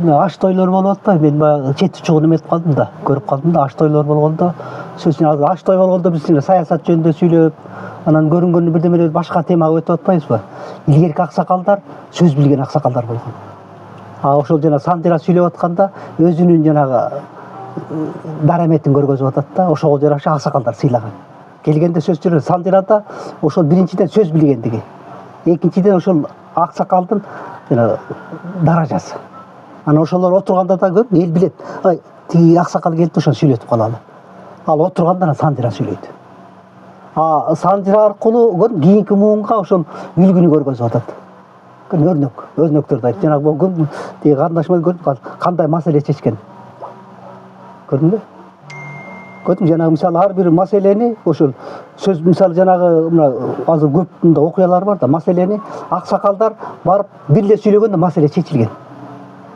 Аш тойлор болуп атпайбы? Мен баягы чет чугун эметип калдым да, көрүп калдым да аш тойлор болгондо, сөзсүз азыр аш той болгондо биз саясат жөнүндө сүйлөп, анан көрүнгөн бирдемелер башка темага өтүп атпайбызбы? Илгерки аксакалдар сөз билген аксакалдар болгон. Ошол жана Сандира сүйлөп атканда өзүнүн жанагы дараметин көргөзүп атат да, ошого жараша аксакалдар сыйлаган. Келгенде сөз жүрөт. Сандирада ошол биринчиден сөз билгендиги, экинчиден ошол аксакалдын даражасы. Ана ошолор отурганда да көп эл билет. Тиги аксакал келди ошону сүйлөтүп калалы. Ал отурганда Сандира сүйлөйт. Сандира аркылуу кийинки муунга ошол үлгүнү көргөзүп атат. Өрнөктөрдү айтып, жанагы болгон тиги карындашыма кандай маселе чечкен. Көрдүңбү? Көрдүм, жанагы мисалы ар бир маселени ошол сөз мисалы жанагы мына азыр көп мындай окуялар бар да, маселени аксакалдар барып бирге сүйлөгөндө маселе чечилген.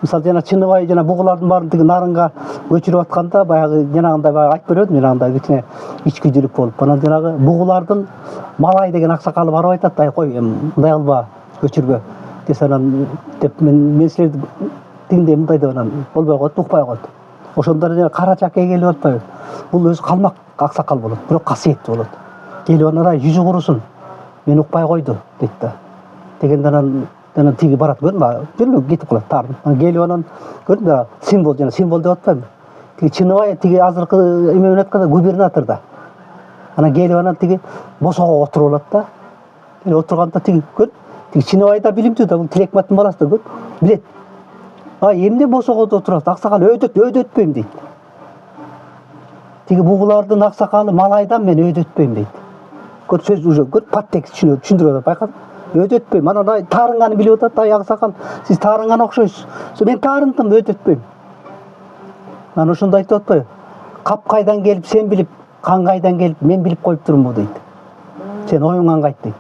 Мисалы жана Чыныбай жана бугулардын баарын тиги нарынга көчүрүп атканда баягы жанагындай айтып берөдүм, жанагындай кичине ичкүчүлүк болуп. Анан жанагы бугулардын Малай деген аксакалы барып айтат, кой мындай кылба, көчүрбө десе, анан деп мен силерди тигиндей мындай деп анан болбой коет, укпай коет. Ошондо жана Кара Чакей келип атпайбы? Бул өзү калмак аксакал болот, бирок касиеттүү болот. Келип анан жүзү курусун, мен укпай койду дейт да. Дегенде анан тиги барат, көрдүңбү? Жүрүп кетип калат тарын. Анан келип анан көрдүңбү? Символ жана символ деп атпаймынбы? Тиги Чыныбай тиги азыркы эме менен айтканда губернатор да. Анан келип анан тиги босого отуруп алат да. Келип отурганда тиги тиги Чыныбай да билимдүү да, бул Тилекматтын баласы да билет. Эмне босогодо отурат? Аксакал өйдөтпөйм дейт. Тиги бугулардын аксакалы Малайдан мен өйдөтпөйм дейт. Сөз уже подтекст түшүндүрүп атат, байкадың? Өйдөтпөйм. Анан таарынганы билип атат, аксакал, сиз таарынган окшойсуз. Мен таарындым, өйдөтпөйм. Анан ошондо айтып атпайбы? Кап кайдан келип сен билип, кан кайдан келип мен билип коюп турумбу дейт. Сен оюңан кайт дейт.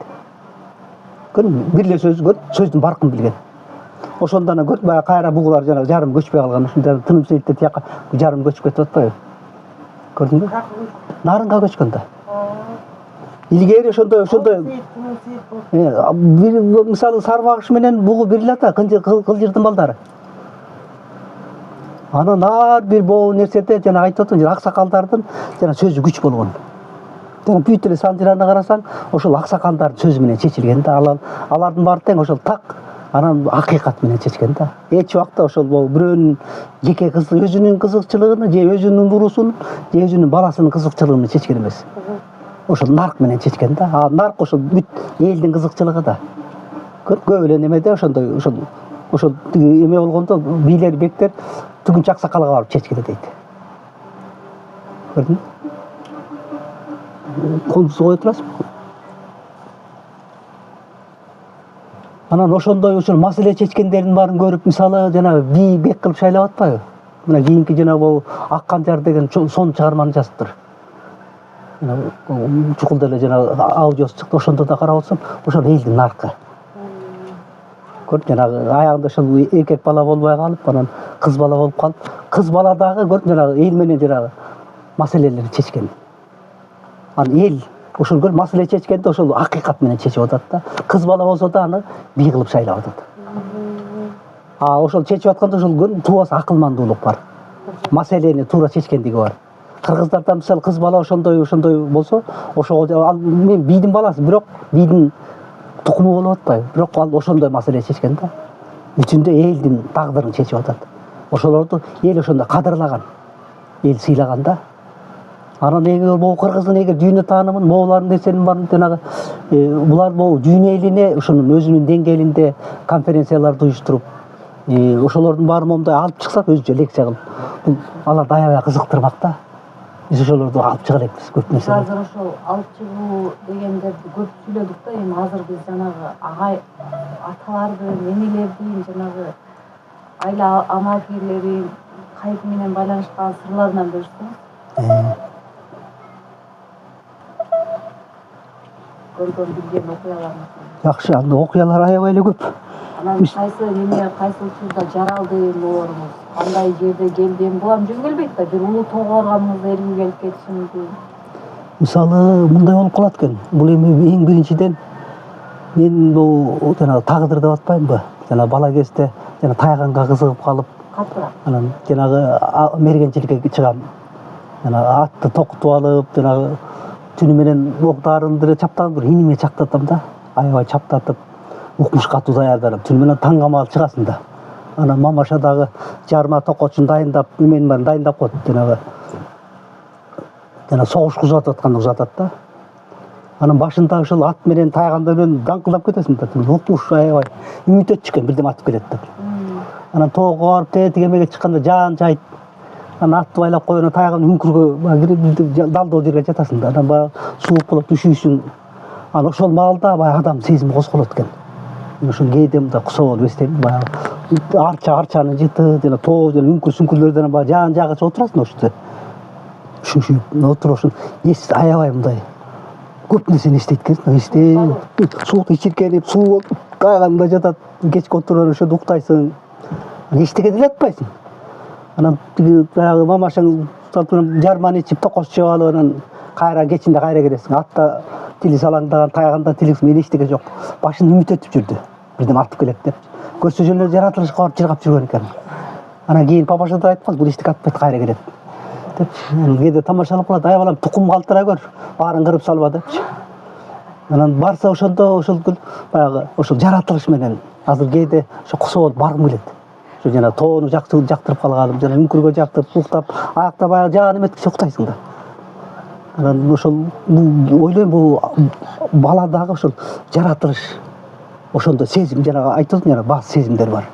Бирле сөздүн баркын билген. Ошондо анан баягы кайра бугулар жана жарым көчпөй калган. Ушундай тыным сейиттер тияка жарым көчүп кетип атпайбы? Көрдүңбү? Нарынга көчкөн да. Илгери ошондой мисалы Сарбагыш менен бугу бир эле ата, Кылжырдын балдары. Анан ар бир боо нерседе жана айтып атам, аксакалдардын жана сөзү күч болгон. Жана бүт эле Сандираны карасаң, ошол аксакалдардын сөзү менен чечилген да. Алардын баары тең ошол так анан акыйкат менен чечкен да. Эч убакта ошол бирөөнүн жеке өзүнүн кызыкчылыгын же өзүнүн урусунун же өзүнүн баласынын кызыкчылыгын чечкен эмес. Ошол нарк менен чечкен да. Нарк ошол бүт элдин кызыкчылыгы да. Көп эле немеде ошол тиги эме болгондо бийлер бектер түгүнчү аксакалга барып чечкиле дейт. Көрдүңбү? Колуңузду кое турасызбы? Анан ошондой маселе чечкендердин баарын көрүп, мисалы жана бек кылып шайлап атпайбы? Мына кийинки жана бул Ак Канжар деген сон чыгарманы жазыптыр. Чукулда эле жана аудиосу чыкты, ошондо да карап атсам, ошол элдин наркы. Көрдүң, жанагы аягында ошол эркек бала болбой калып, анан кыз бала болуп калып, кыз бала дагы көрдүң, жанагы эл менен жанагы маселелерди чечкен. Анан эл ошол маселе чечкенде ошол акыйкат менен чечип атат да. Кыз бала болсо да аны бий кылып шайлап атат. Ошол чечип атканда ошол туубасы акылмандуулук бар. Маселени туура чечкендиги бар. Кыргыздарда мисалы кыз бала ошондой болсо, ошого мен бийдин баласы, бирок бийдин тукуму болуп атпайбы? Бирок ал ошондой маселе чечкен да. Бүтүндө элдин тагдырын чечип атат. Ошолорду эл ошондой кадырлаган, эл сыйлаган да. Анан могу кыргыздын дүйнө таанымын, моулардын нерсенин баарын жанагы булар могу дүйнө элине ошонун өзүнүн деңгээлинде конференцияларды уюштуруп, ошолордун баарын момундай алып чыксак, өзүнчө лекция кылып, аларды аябай кызыктырмак да. Биз ошолорду алып чыга элекпиз көп нерсе. Азыр ошол алып чыгуу дегендерди көп сүйлөдүк да, эми азыр биз жанагы агай аталарды, ненелердин жанагы айла амалкерлерин кайты менен байланышкан сырларынан бөлүшсөңүз. Көргөн билген окуяларыңыз. Жакшы, анда окуялар аябай эле көп. Анан кайсы учурда жаралды моорумуз, кандай жерде келди, булам жөн келбейт да, бир улуу тоого барганыңызда элге келип кетиши мүмкүн. Мисалы мындай болуп калат экен. Бул эми эң биринчиден мен бул жанагы тагдыр деп атпаймынбы? Жана бала кезде жана тайганга кызыгып калып, катуураак. Анан жанагы мергенчиликке чыгам. Жана атты токутуп алып, жанагы түнү менен октарымды эле чаптаган бир иниме чактатам да. Аябай чаптатып, укмушка атуу даярданып, түнү менен таң камалып чыгасың да. Анан мамашадагы жарма токочун дайындап, неменин баарын дайындап коет. Жана согуш кузатып атканда узатат да. Анан башында ошол ат менен тайганда менен даңкылдап кетесиң да. Укмуш аябай үмүт өтчү экен, бирдеме атып келет деп. Анан тоого барып тетиги эмеге чыкканда жаан жайт. Анан атты байлап коюп, тайган үңкүргө кирип далдоо жерге жатасың да. Анан баягы суук болуп түшүүсүң. Анан ошол маалда баягы адам сезими козголот экен. Ошол кээде мындай кусо болуп эстейм. Баягы арчаны жыты, жана тоо, жана үңкүр-сүңкүрлөрдөн баягы жаан жагыча отурасың ошто. Шүңшүйүп отуруп ошол эс аябай мындай көп нерсени эстейт экен. Суук ичиркенип, суу кайганда жатат. Кечке отуруп ошондо уктайсың. Эчтеке деле атпайсың. Анан тиги баягы мамашаң жарманы ичип, токос жеп алып, анан кайра кечинде кайра келесиң. Атта тили салаңдаган, тайганда тилиң менен эчтеке жок. Башын үмүт өтүп жүрдү. Бирдеме атып келет деп. Көрсө жөн эле жаратылышка барып жыргап жүргөн экен. Анан кийин папаша да айткан, бул эчтеке атпайт, кайра келет деп. Кээде тамашалап калат, ай балам тукум калтыра көр, баарын кырып салба депчи. Анан барса ошондо ошол баягы ошол жаратылыш менен азыр кээде ошо кусо болуп баргым келет. Ошо жана тоону жактырып калганым, жана үңкүргө жактырып уктап, аякта баягы жаан эметкиче уктайсың да. Анан ошол ойлойм, бул баладагы ошол жаратылыш, ошондо сезим, жанагы айтып жана баасы сезимдер бар.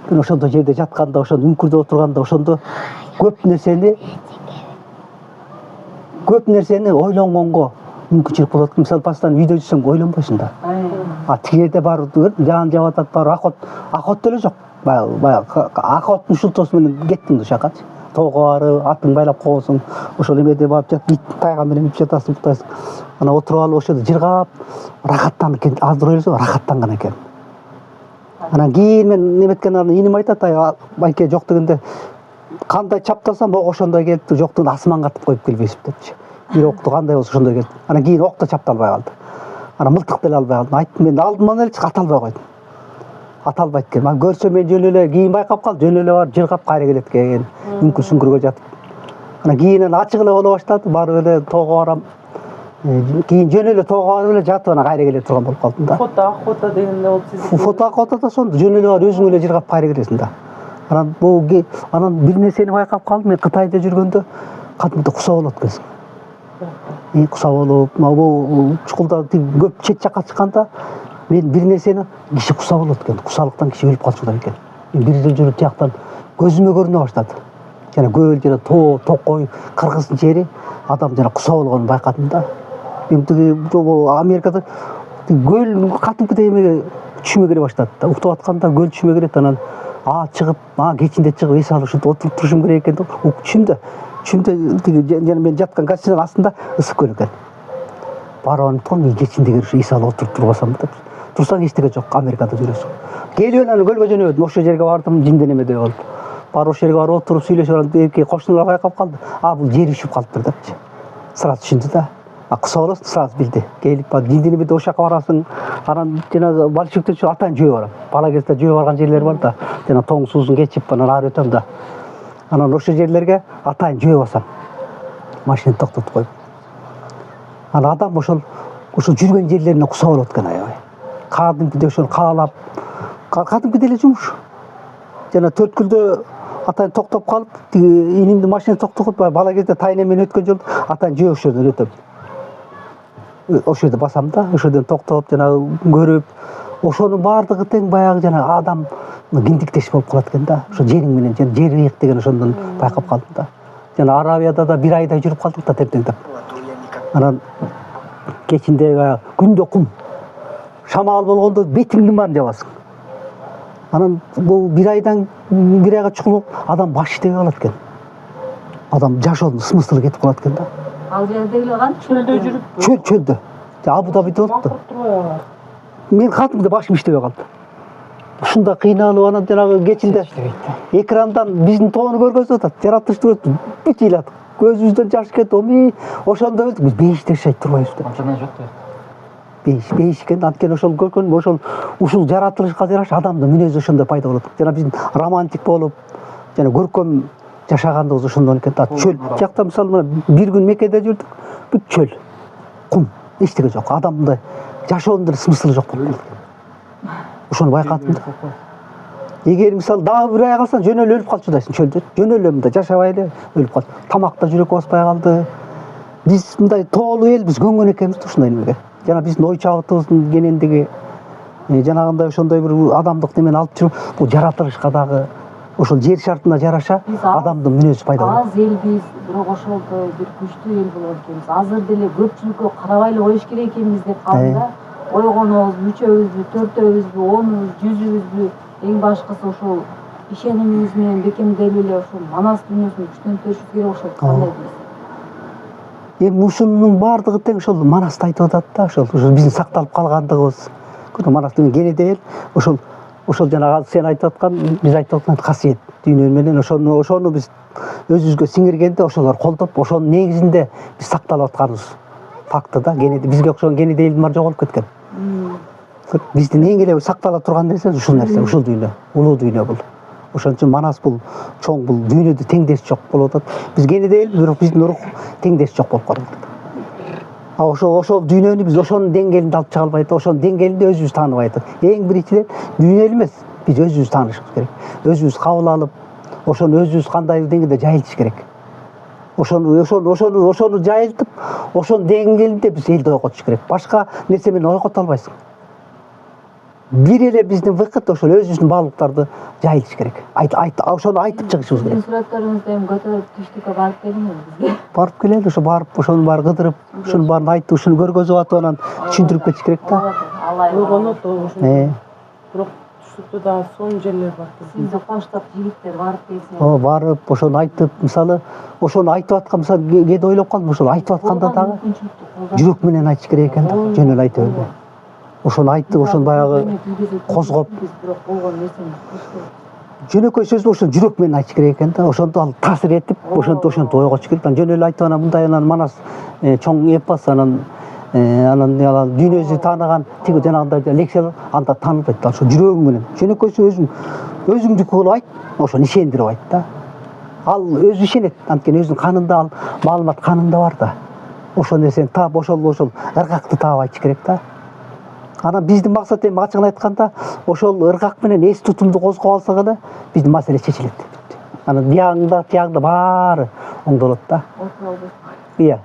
Мен ошондо жерде жатканда, ошондо үңкүрдө отурганда, ошондо көп нерсени ойлонгонго мүмкүнчүлүк болот. Мисалы, пастан видео түзсөң ойлонбойсуң да. Тиги жерде бар жаан жап атат, бар ахот деле жок. Баягы ахоттун шултосу менен кеттиң да ошакачы. Тоого барып, атың байлап коесуң, ошол эмеде барып жат, ит тайган менен жатасың, уктайсың. Анан отуруп алып ошодо жыргап, рахаттанып экен, азыр ойлосо рахаттанган экен. Анан кийин мен неметкен, анан иним айтат, байке жок дегенде кандай чаптасам ок ошондой келип, жоктун асманга атып коюп келбейсиз депчи. Бир окту кандай болсо ошондой келип. Анан кийин ок да чапталбай калды. Анан мылтык деле албай калдым. Айттым, мен алдыман эле ата албай койдум. Ата албайт экен. Аны көрсө мен жөн эле кийин байкап калдым, жөн эле барып жыргап кайра келет экен. Үңкүр-сүңкүргө жатып. Анан кийин ачык эле боло баштады. Барып эле тоого барам. Кийин жөн эле тоого барып эле жатып анан кайра келе турган болуп калдым да. Фото дегенде болуп сиз. Фото да сонун, жөн эле барып өзүң эле жыргап кайра келесиң да. Анан бир нерсени байкап калдым, мен Кытайда жүргөндө кадимдей кусо болот экенсиң. Кусо болуп, могу чукулда көп чет жакка чыкканда мен бир нерсени киши кусо болот экен. Кусалыктан киши өлүп калчудай экен. Бир жыл жүрүп тияктан көзүмө көрүнө баштады. Жана көл, жана тоо, токой, кыргыздын жери адам жана кусо болгонун байкадым да. Мен тиги Америкада көл катымкыдай эмеге түшүмө келе баштады да. Уктап атканда көл түшүмө келет, анан чыгып, кечинде чыгып эс алып ушинтип отуруп турушум керек экен деп түшүмдө тиги жана мен жаткан гостиницанын астында ысык көл экен. Барып анткам, кечинде келип эс алып отуруп турбасам деп. Турсаң эчтеке жок, Америкада жүрөсүң. Келип анан көлгө жөнөдүм, ошол жерге бардым, жинденемеде болуп. Барып ошол жерге барып отуруп сүйлөшүп анан эркек кошуналар байкап калды. Бул жери ишип калыптыр депчи. Сразу түшүндү да. Кусо болосуң, сразу билди. Келип барып жинденемеде ошол жака барасың. Анан жанагы Большевиктен атайын жөө барам. Бала кезде жөө барган жерлер бар да. Жана тоң суусун кечип анан ары өтөм да. Анан ошол жерлерге атайын жөө басам. Машинени токтотуп коюп. Анан адам ошол жүргөн жерлерине кусо болот экен аябай. Кадимкидей ошол каалап, кадимкидей эле жумуш. Жана төрткүлдө атайын токтоп калып, тиги инимдин машинасы токтоп, бала кезде тайына менен өткөн жолдо атайын жөө ошол жерден өтөм. Ошол жерде басам да, ошол жерден токтоп, жана көрүп, ошонун баардыгы тең баягы жана адам киндиктеш болуп калат экен да. Ошо жериң менен, жана жер ыйык деген ошондон байкап калдым да. Жана Аравияда да бир айдай жүрүп калдык да темтеңдеп. Анан кечинде күндө кум, шамал болгондо бетиңдин баарын жабасың. Анан бул бир айга чукулуп адам баш иштебей калат экен. Адам жашоонун смыслы кетип калат экен да. Ал жерде эле кантип чөлдө жүрүп? Чөлдө. Абу-Дабиде болупту. Мен кадимде башым иштебей калды. Ушунда кыйналып анан жанагы кечинде экрандан биздин тоону көргөзүп атат. Жаратылышты көрүп бүт ыйладык. Көзүбүздөн жаш кетип, ошондо өлдүк. Биз бейиште жашайт турбайбыз деп. Ошондой жок да. бейиш экен. Анткени ошол көркөн ошол ушул жаратылышка жараша адамдын мүнөзү ошондой пайда болот. Жана биздин романтик болуп, жана көркөм жашагандыгыбыз ошондон экен да. Чөл жакта мисалы мына бир күн Меккеде жүрдүк. Бүт чөл, кум, эчтеке жок. Адамдын жашоонун деле смыслы жок болуп калды. Ошону байкадым да. Эгер мисалы дагы бир ай калсаң жөн эле өлүп калчудайсың чөлдө. Жөн эле мындай жашабай эле өлүп калды. Тамакта жүрөк баспай калды. Биз мындай тоолуу элбиз, көнгөн экенбиз да ушундай немеге. Жана биздин ой чабытыбыздын кенендиги жанагындай ошондой бир адамдык немени алып жүрүп, бул жаратылышка дагы ошол жер шартына жараша адамдын мүнөзү пайда болот. Аз элбиз, бирок ошолдой бир күчтүү эл болот экенбиз. Азыр деле көпчүлүккө карабай эле коюш керек экенбиз деп калдым да. Ойгонобузбу, үчөөбүзбү, төртөөбүзбү, онубуз, жүзүбүзбү, эң башкысы ошол ишенимибиз менен бекемделип эле ошол Манас дүйнөсүн күчтөнтүрүшүбүз керек окшойт. Кандай дейсиз? Эми ушунун баардыгы тең ошол Манасты айтып атат да, ошол биздин сакталып калгандыгыбыз. Манас деген кенеде эл, ошол жанагы сен айтып аткан, биз айтып аткан касиет дүйнө менен ошону биз өзүбүзгө сиңиргенде ошолор колдоп, ошонун негизинде биз сакталып атканыбыз факты да. Кенеде бизге окшогон кенеде элдин баары жоголуп кеткен. Биздин эң эле сактала турган нерсе ушул нерсе, ушул дүйнө, улуу дүйнө бул. Ошон үчүн Манас бул чоң, бул дүйнөдө теңдеш жок болуп атат. Биз кенеде эл, бирок биздин рух теңдеш жок болуп калып атат. Ошол дүйнөнү биз ошонун деңгээлинде алып чыга албайт, ошонун деңгээлинде өзүбүз тааныбай атат. Эң биринчиден дүйнө эле эмес, биз өзүбүз таанышыбыз керек. Өзүбүз кабыл алып, ошону өзүбүз кандай деңгээлде жайылтыш керек. Ошону жайылтып, ошонун деңгээлинде биз элди ойготуш керек. Башка нерсе менен ойгото албайсың. Бир эле биздин выкыт ошол өзүбүздүн баалуулуктарды жайылтыш керек. Ошону айтып чыгышыбыз керек. Сиздин сүрөттөрүңүздү эми көтөрүп түштүккө барып келиңиз бизге. Барып келели, ошо барып, ошонун баарын кыдырып, ушунун баарын айтып, ушуну көргөзүп атып анан түшүндүрүп кетиш керек да. Ойгонот ошондо. Бирок түштүктө дагы сонун жерлер бар. Сизди коштоп жигиттер барып келсин. Барып, ошону айтып, мисалы, ошону айтып аткан, мисалы, кээде ойлоп калдым, ошону айтып атканда дагы жүрөк менен айтыш керек экен да, жөн эле айтып эле. Ошону айтып, ошону баягы козгоп, жөнөкөй сөз ошо жүрөк менен айтыш керек экен да. Ошондо ал таасир этип, ошентип ойготуш керек. Жөн эле айтып анан мындай анан Манас чоң эпос анан дүйнөсү тааныган тиги жанагындай лекциялар анда таанылбайт да. Ошо жүрөгүң менен жөнөкөйсү өзүңдүкү кылып айт, ошону ишендирип айт да. Ал өзү ишенет, анткени өзүнүн канында ал маалымат канында бар да. Ошол нерсени таап, ошол ыргакты таап айтыш керек да. Анан биздин максат эми ачыгын айтканда ошол ыргак менен эс тутумду козгоп алсак эле биздин маселе чечилет. Анан биягында, тиягында баары оңдолот да. Iya.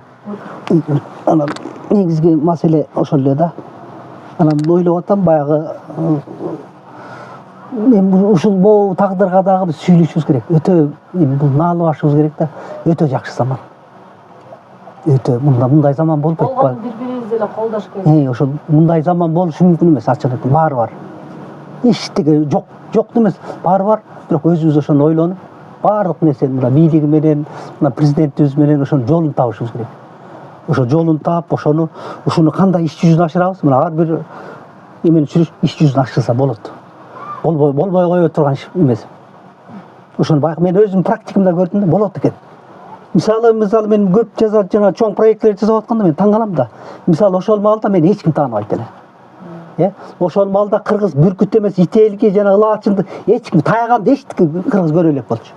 Анан негизги маселе ошол эле да. Анан ойлоп атам баягы эми ушул могу тагдырга дагы биз сүйлөшүбүз керек. Өтө бул наалыбашыбыз керек да. Өтө жакшы заман. Өтө мындай заман болбойт. Бири-бирибизди эле колдош керек. Ошол мындай заман болушу мүмкүн эмес, ачыгын айтып, баары бар. Эчтеке жок эмес, баары бар. Бирок өзүбүз ошону ойлонуп, баардык нерсени мына бийлиги менен, мына президентибиз менен ошонун жолун табышыбыз керек. Ошо жолун таап, ушуну кандай иш жүзүнө ашырабыз? Мына ар бир эмени сүрүш иш жүзүнө ашырса болот. Болбой кое турган иш эмес. Ошону баягы мен өзүм практикамда көрдүм да, болот экен. Мисалы мен көп жана чоң проекттер жасап атканда мен таң калам да. Мисалы ошол маалда мен эч ким тааныбайт эле. Ошол маалда кыргыз бүркүт эмес, ителги жана ылаачынды эч ким таяганда эчтеке кыргыз көрө элек болчу.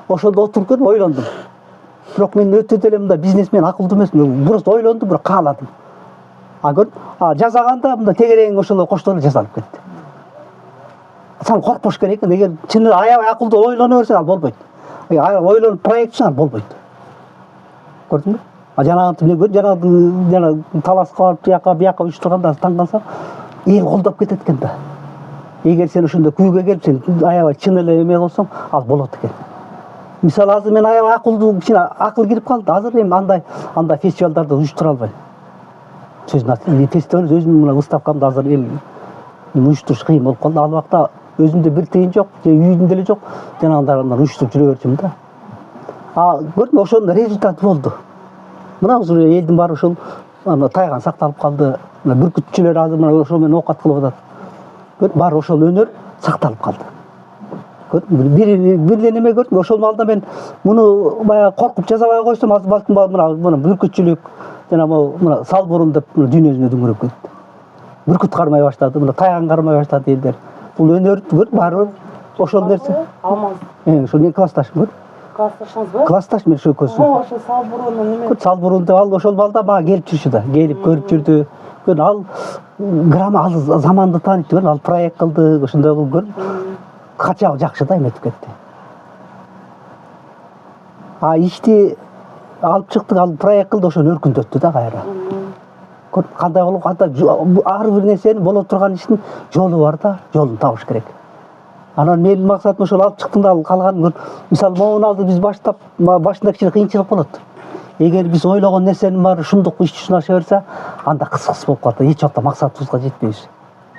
Ошондо отуруп көрүп ойлондум. Бирок мен өтө деле мындай бизнесмен акылдуу эмесмин. Просто ойлондум, бирок кааладым. Жасаганда мындай тегерең ошол коштолуп жасалып кетти. Сен коркпош керек, эгер чын эле аябай акылдуу ойлоно берсең ал болбойт. Ойлонуп проект чыгар болбойт. Көрдүңбү? Жанагы таласка барып бияка уюштурганда таң калсам, эл колдоп кетет экен да. Эгер сен ошондо күйгө келип сен аябай чын эле эме кылсаң, ал болот экен. Мисалы азыр мен аябай акылдуу кичине акыл кирип калды. Азыр эми андай фестивалдарды уюштура албайм. Сөзүн фестиваль өзүмдүн мына выставкамды азыр эл уюштуруш кыйын болуп калды. Ал убакта өзүмдө бир тыйын жок, үйдүн деле жок. Жанагындай уюштуруп жүрө берчүмүн да. Көрдүңбү, ошонун результаты болду. Мына ушул элдин баары ушул тайган сакталып калды. Мына бүркүтчүлөр азыр мына ошол менен оокат кылып атат. Көрдүң, баары ошол өнөр сакталып калды. Көрдүң, бир неме көрдүм, ошол маалда мен муну баягы коркуп жасабай койсом, азыр балким мына бүркүтчүлүк жана мына салбурун деп дүйнөсүнө дүңүрөп кетти. бүркүт кармай баштады, мына тайган кармай баштады элдер. Бул өнөрдү көр, баары ошол нерсе. Алмаз. Ошо мен классташым көр. Классташыңызбы? Классташ мен ошо көзсү. Ошо сал бурунун неме? Сал бурунду ал ошол балда мага келип жүрчү да, келип көрүп жүрдү. Көр ал грамма ал заманды тааныйт көр, ал проект кылды, ошондой кылып көр. Кача жакшы да эметип кетти. Ишти алып чыктык, ал проект кылды, ошону өркүндөттү да кайра. Көр кандай кылып ар бир нерсенин боло турган иштин жолу бар да, жолун табыш керек. Анан менин максатым ошол алып чыктым да, ал калганын мисалы моуналды биз баштап, башында кичине кыйынчылык болот. Эгер биз ойлогон нерсенин баары ушундук иш жүзүнө аша берсе, анда кыскыс болуп калат. Эч жакта максатыбызга жетпейбиз.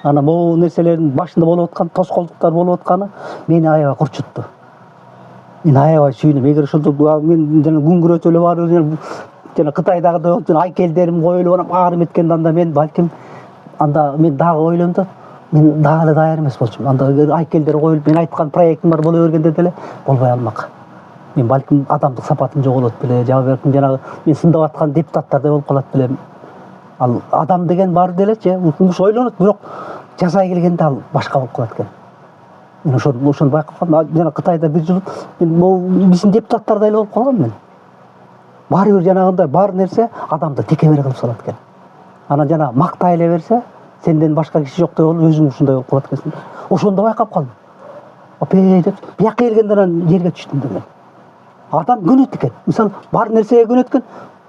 Анан могу нерселердин башында болуп аткан, тоскоолдуктар болуп атканы мени аябай курчутту. Мен аябай сүйүнөм. Эгер ошондо мен жана күнгүрөтүп эле баары жана Кытайдагыдай болуп, жана айкелдерим коюлуп анан баары эметкенде анда мен балким анда мен дагы ойлойм да, мен дагы эле даяр эмес болчумун. Анда айкелдер коюлуп, мен айткан проектим бар боло бергенде деле болбой алмак. Мен балким адамдык сапатым жоголот беле, же балким жанагы мен сындап аткан депутаттардай болуп калат белем. Ал адам деген бар делечи, ойлонот, бирок жасай келгенде ал башка болуп калат экен. Мен ошону байкап калдым. Жана Кытайда бир жыл мен могу биздин депутаттардай эле болуп калгам мен. Баары бир жанагындай бар нерсе адамды текебер кылып салат экен. Анан жана мактай эле берсе, сенден башка киши жок деп өзүң ушундай болуп калат экенсиң. Ошондо байкап калдым. Опе деп бияка келгенде анан жерге түштүм да мен. Адам көнөт экен. Мисалы бар нерсеге көнөт экен.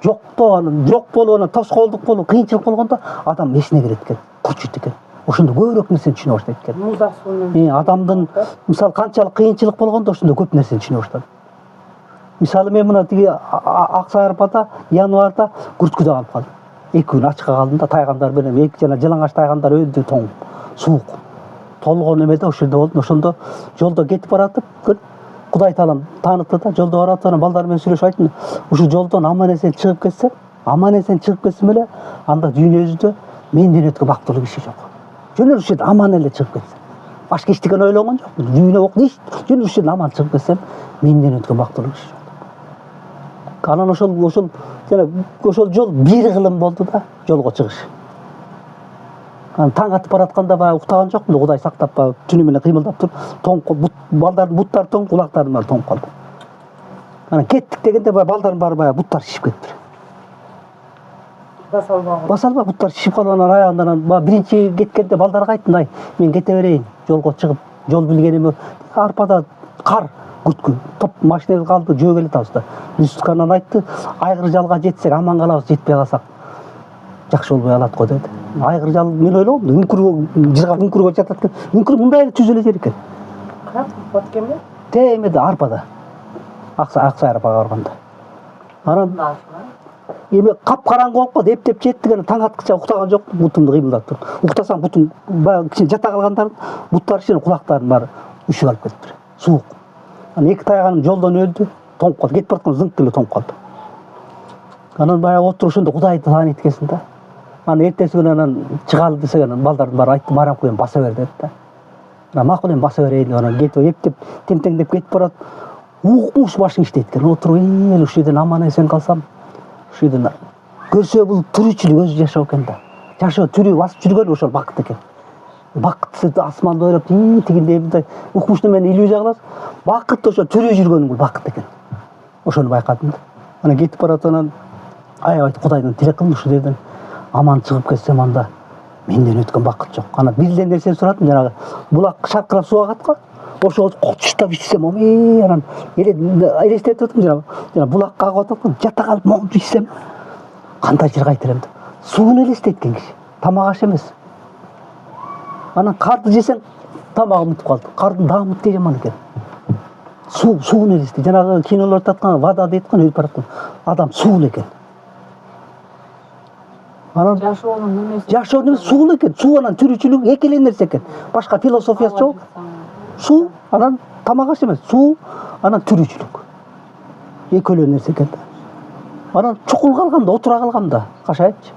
Жок болуп анан тоскоолдук болуп, кыйынчылык болгондо адам эсине келет экен, курчуйт экен. Ошондо көбүрөөк нерсени түшүнө баштайт экен. Музак суунун. Адамдын мисалы канчалык кыйынчылык болгондо ошондо көп нерсени түшүнө баштадым. Мисалы мен мына тиги Ак Саарпада январда күрткүдө калып калдым. 2 күн ачыкка калдым да, тайгандар менен эки жана жалаңаш тайгандар өлдү, тоң, суук. Толгон эмеде ошол жерде болдум. Ошондо жолдо кетип баратып, Кудай таалам таанытты да, жолдо баратып анан балдар менен сүйлөшүп айттым. Ушул жолдон аман-эсен чыгып кетсем эле, анда дүйнө жүзүндө менден өткөн бактылуу киши жок. Жөн ушул жерде аман эле чыгып кетсем. Башка эчтеке ойлогон жокмун. Дүйнө иш, жөн ушул жерде аман чыгып кетсем, менден өткөн бактылуу киши жок. Анан ошол жол бир кылым болду да, жолго чыгыш. Анан таң атып баратканда баягы уктаган жокмун, Кудай сактап баягы түнү менен кыймылдап туруп, тоң балдардын буттары тоң, кулактарым баары тоңуп калды. Анан кеттик дегенде баягы балдардын баары баягы буттары шишип кетти. Басалбай буттар шишип калып анан аягында биринчи кеткенде балдарга айттым, ай, мен кете берейин, жолго чыгып, жол билгеним арпада кар күткү, топ машина калды, жөө келе атабыз. Анан айтты, айгыр жалга жетсек аман калабыз, жетпей калсак жакшы болбой калат го деди. Айгыр жал мен ойлогом, үңкүргө жатат экен. Үңкүр мындай эле түз эле жер экен. Кап баткенби? Темеде арпада. Ак Саарпага барганда. Анан эми кап-караңгы болуп калды, эптеп жеттик, анан таң аткыча уктаган жокмун, бутумду кыймылдап туруп. Уктасаң бутум баягы кичине жата калгандардын буттары ичинен кулактарым баары үшүп алып кетиптир. Суук. Анан эки тайганым жолдон өлдү, тоңуп калды. Кетип бараткан зыңк эле тоңуп калды. Анан баягы отуруп ошондо Кудайды тааныйт экенсиң да. Анан эртеси күнү анан чыгалы десек, анан балдардын баары айтты, Марам куен баса бер деди да. Анан макул эми баса берейин деп анан кетип эптеп темтеңдеп кетип барат. Укмуш башым иштейт экен. Отуруп ушул жерден аман эсен калсам, ушул жерден көрсө бул тирүүчүлүк өзү жашоо экен да. Жашоо тирүү басып жүргөн ошол бакыт экен. Бакытсыз асманды ойлоп, тигиндей мындай укмуш немен иллюзия кыласың. Бакыт ошо тирүү жүргөнүң бул бакыт экен. Ошону байкадым да. Анан кетип барат, анан аябай Кудайдан тилек кылдым, ушул жерден аман чыгып кетсем, анда менден өткөн бакыт жок. Анан бир эле нерсени сурадым, жанагы булак шаркырап суу агат го. Ошо кочуштап ичсем, анан элестетип атам, жана булакка агып атат, жата калып монтип ичсем, кандай жыргайт элем да. Сууну элестейт экен киши, тамак аш эмес. Анан карды жесең, тамагы мынтип калды. Кардын дагы мынтип жаман экен. Сууну элестейт. Жанагы кинолордо айткан вода дейт го, өтүп бараткан адам суу экен. Анан жашоонун немеси? Жашоо немеси суу экен. Суу анан тирүүчүлүк эки эле нерсе экен. Башка философиясы жок. Суу анан тамак аш эмес. Суу анан тирүүчүлүк. Эки эле нерсе экен да. Анан чукул калганда, отура калганда, кашайчы.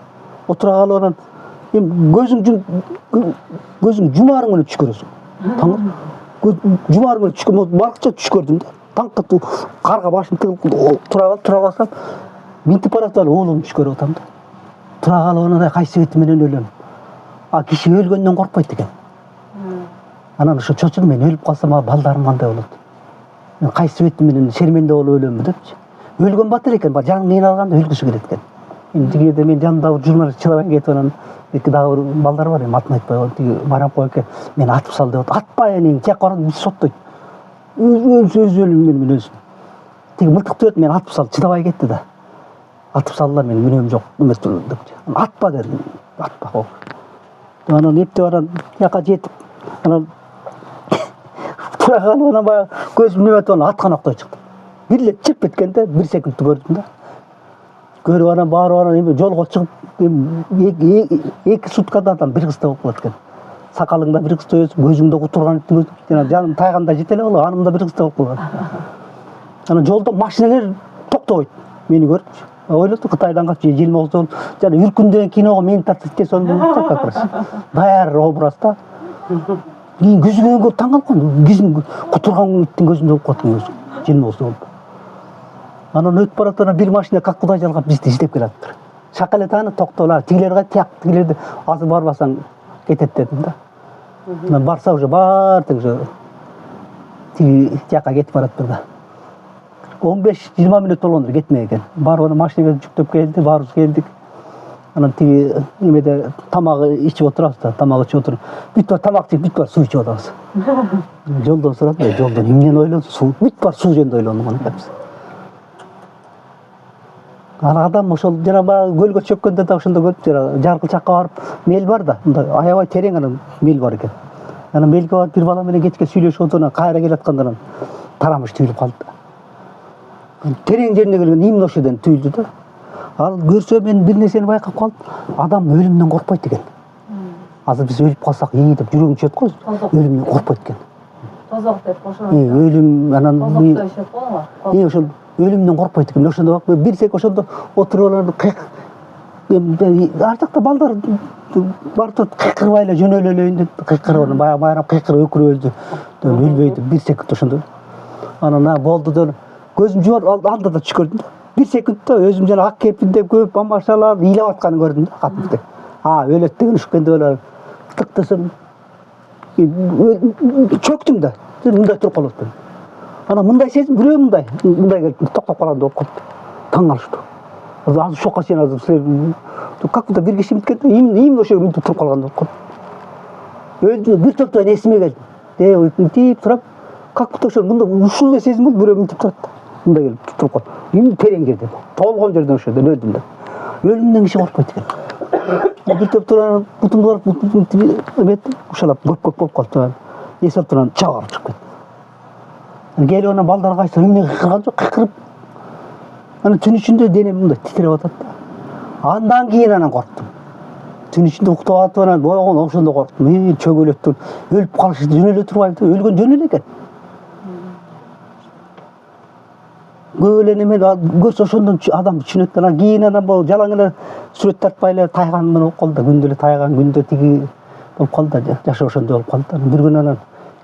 Отура калып анан көзүң жумаарың менен түш көрөсүң. Жумаарың менен түш көрөм, балкыча түш көрдүм да. Таңкы карга башым тыгылып тура калсам, минтип баратып уулум түш көрүп атам да. Тура калып анан кайсы бети менен өлөм. А киши өлгөндөн коркпойт экен. Анан ошо чочуп мен өлүп калсам балдарым кандай болот? Мен кайсы бетим менен шерменде болуп өлөмбү депчи. Өлгөн батыр экен, жанын кыйналганда өлгүсү келет экен. Эми тигиде мен жанымда журналист чыдабай кетип анан эки дагы бир балдар бар, эми атын айтпай коюйт. Тиги Марапов эке мени атып сал деп атат. Атпай эми тияк барып биз соттойт. Өз өлүмүм менен өзүм. Тиги мылтык деп мени атып сал, чыдабай кетти да. Атып салдылар, мен мүнөм жок эмес депчи. Атпа дедим, атпа. Анан эптеп анан жака жетип анан тура калып анан баягы көзүм неметип анан аткан чыктым. Бир эле чып эткенде 1 секундту көрдүм да. Көрүп анан барып анан эми жолго чыгып эки суткада адам бир кызда болуп калат экен. Сакалыңда бир кызда өсүп, көзүңдө кутурган жана жаным тайганда жете эле болуп, анымда бир кызда болуп калган. Анан жолдо машиналар токтобойт. Мени көрүп ойлоду Кытайдан качып Желмоздон жана үркүндөгү киного мени тартып кетсем болот как раз. Даяр образда. Мен көзүмөн көрүп таң калып калдым. Көзүм кутурган иттин көзүндө болуп калдым өзү. Желмоздо болуп. Анан өтүп баратып бир машина как кудай жалгап бизди издеп келатыр. Шакале тааны токтолар, тигилерге тияк тигилерди азыр барбасаң кетет дедим да. Анан барса уже бар тең тиги тияка кетип баратыр да. 15-20 мүнөт болгондур кетмей экен. Барып анан машинага жүктөп келди, баарыбыз келдик. Анан тиги немеде тамагы ичип отурабыз да, тамак ичип отуруп, бүт бар тамак жеп, бүт бар суу ичип атабыз. Жолдон сурады, жолдон эмнени ойлодуң? Суу, бүт бар суу жөнүндө ойлондум анан депсиз. Ана адам ошол жана баягы көлгө чөккөндө да ошондо көрүп жана жаркылчакка барып, мел бар да, мындай аябай терең анан мел бар экен. Анан мелге барып бир бала менен кечке сүйлөшүп отуруп, кайра келатканда анан тарамыш түйүлүп калды да. Терең жерине келген именно ошодон түйүлдү да. Ал көрсө мен бир нерсени байкап калдым. Адам өлүмдөн коркпойт экен. Азыр биз өлүп калсак, деп жүрөгүң түшөт го, өлүмдөн коркпойт экен. Тозок деп ошону. Өлүм анан тозок го. Ошол өлүмдөн коркпойт экен. Ошондо бир сек ошондо отуруп алып ар жакта балдар барып туруп кыйкырбай эле жөнөлө элейин деп кыйкырып анан баягы майрам кыйкырып өкүрүп өлдү. Өлбөйдү бир секунд ошондо. Анан болду деп көзүм жумуп анда да түш көрдүм да. Бир секундта өзүм жана ак кепинде көп амбашалар ыйлап атканын көрдүм да катымды. Өлөт деген ушкенде эле тык десем чөктүм да. Мындай туруп калып атпайм. Анан мындай сезим бирөө мындай келип токтоп калгандай болуп калды. Таң калыштым. Азыр шокко чейин азыр как будто бир киши мынткенде именно ошо мынтип туруп калгандай болуп калды. Өлдү бир топтон эсиме келди. Мынтип турап, как будто ошо мындай ушул эле сезим болду, бирөө мынтип турат. Мындай келип туруп калды. Эми терең жерде, толгон жерден ошодон өлдүм да. Өлүмдөн киши коркпойт экен. Бир топ туран бутумдулар ушалап көп болуп калды. Эсип туран чабарып чыгып кетти. Келип анан балдар кайсы эмне кыйкырган жок, кыйкырып. Анан түн ичинде денем мындай титиреп атат да. Андан кийин анан корктум. Түн ичинде уктап атып анан бойгон ошондо корктум. Чөгөлөп туруп, өлүп калышы жөнөлө турбайбы? Өлгөн жөн эле экен. Көп эле неме көрсө ошондон адам түшүнөт. Анан кийин анан бул жалаң эле сүрөт тартпай эле тайган менен болуп калды. Күндө эле тайган, күндө тиги болуп калды да. Жашоо ошондой болуп калды. Бир күнү анан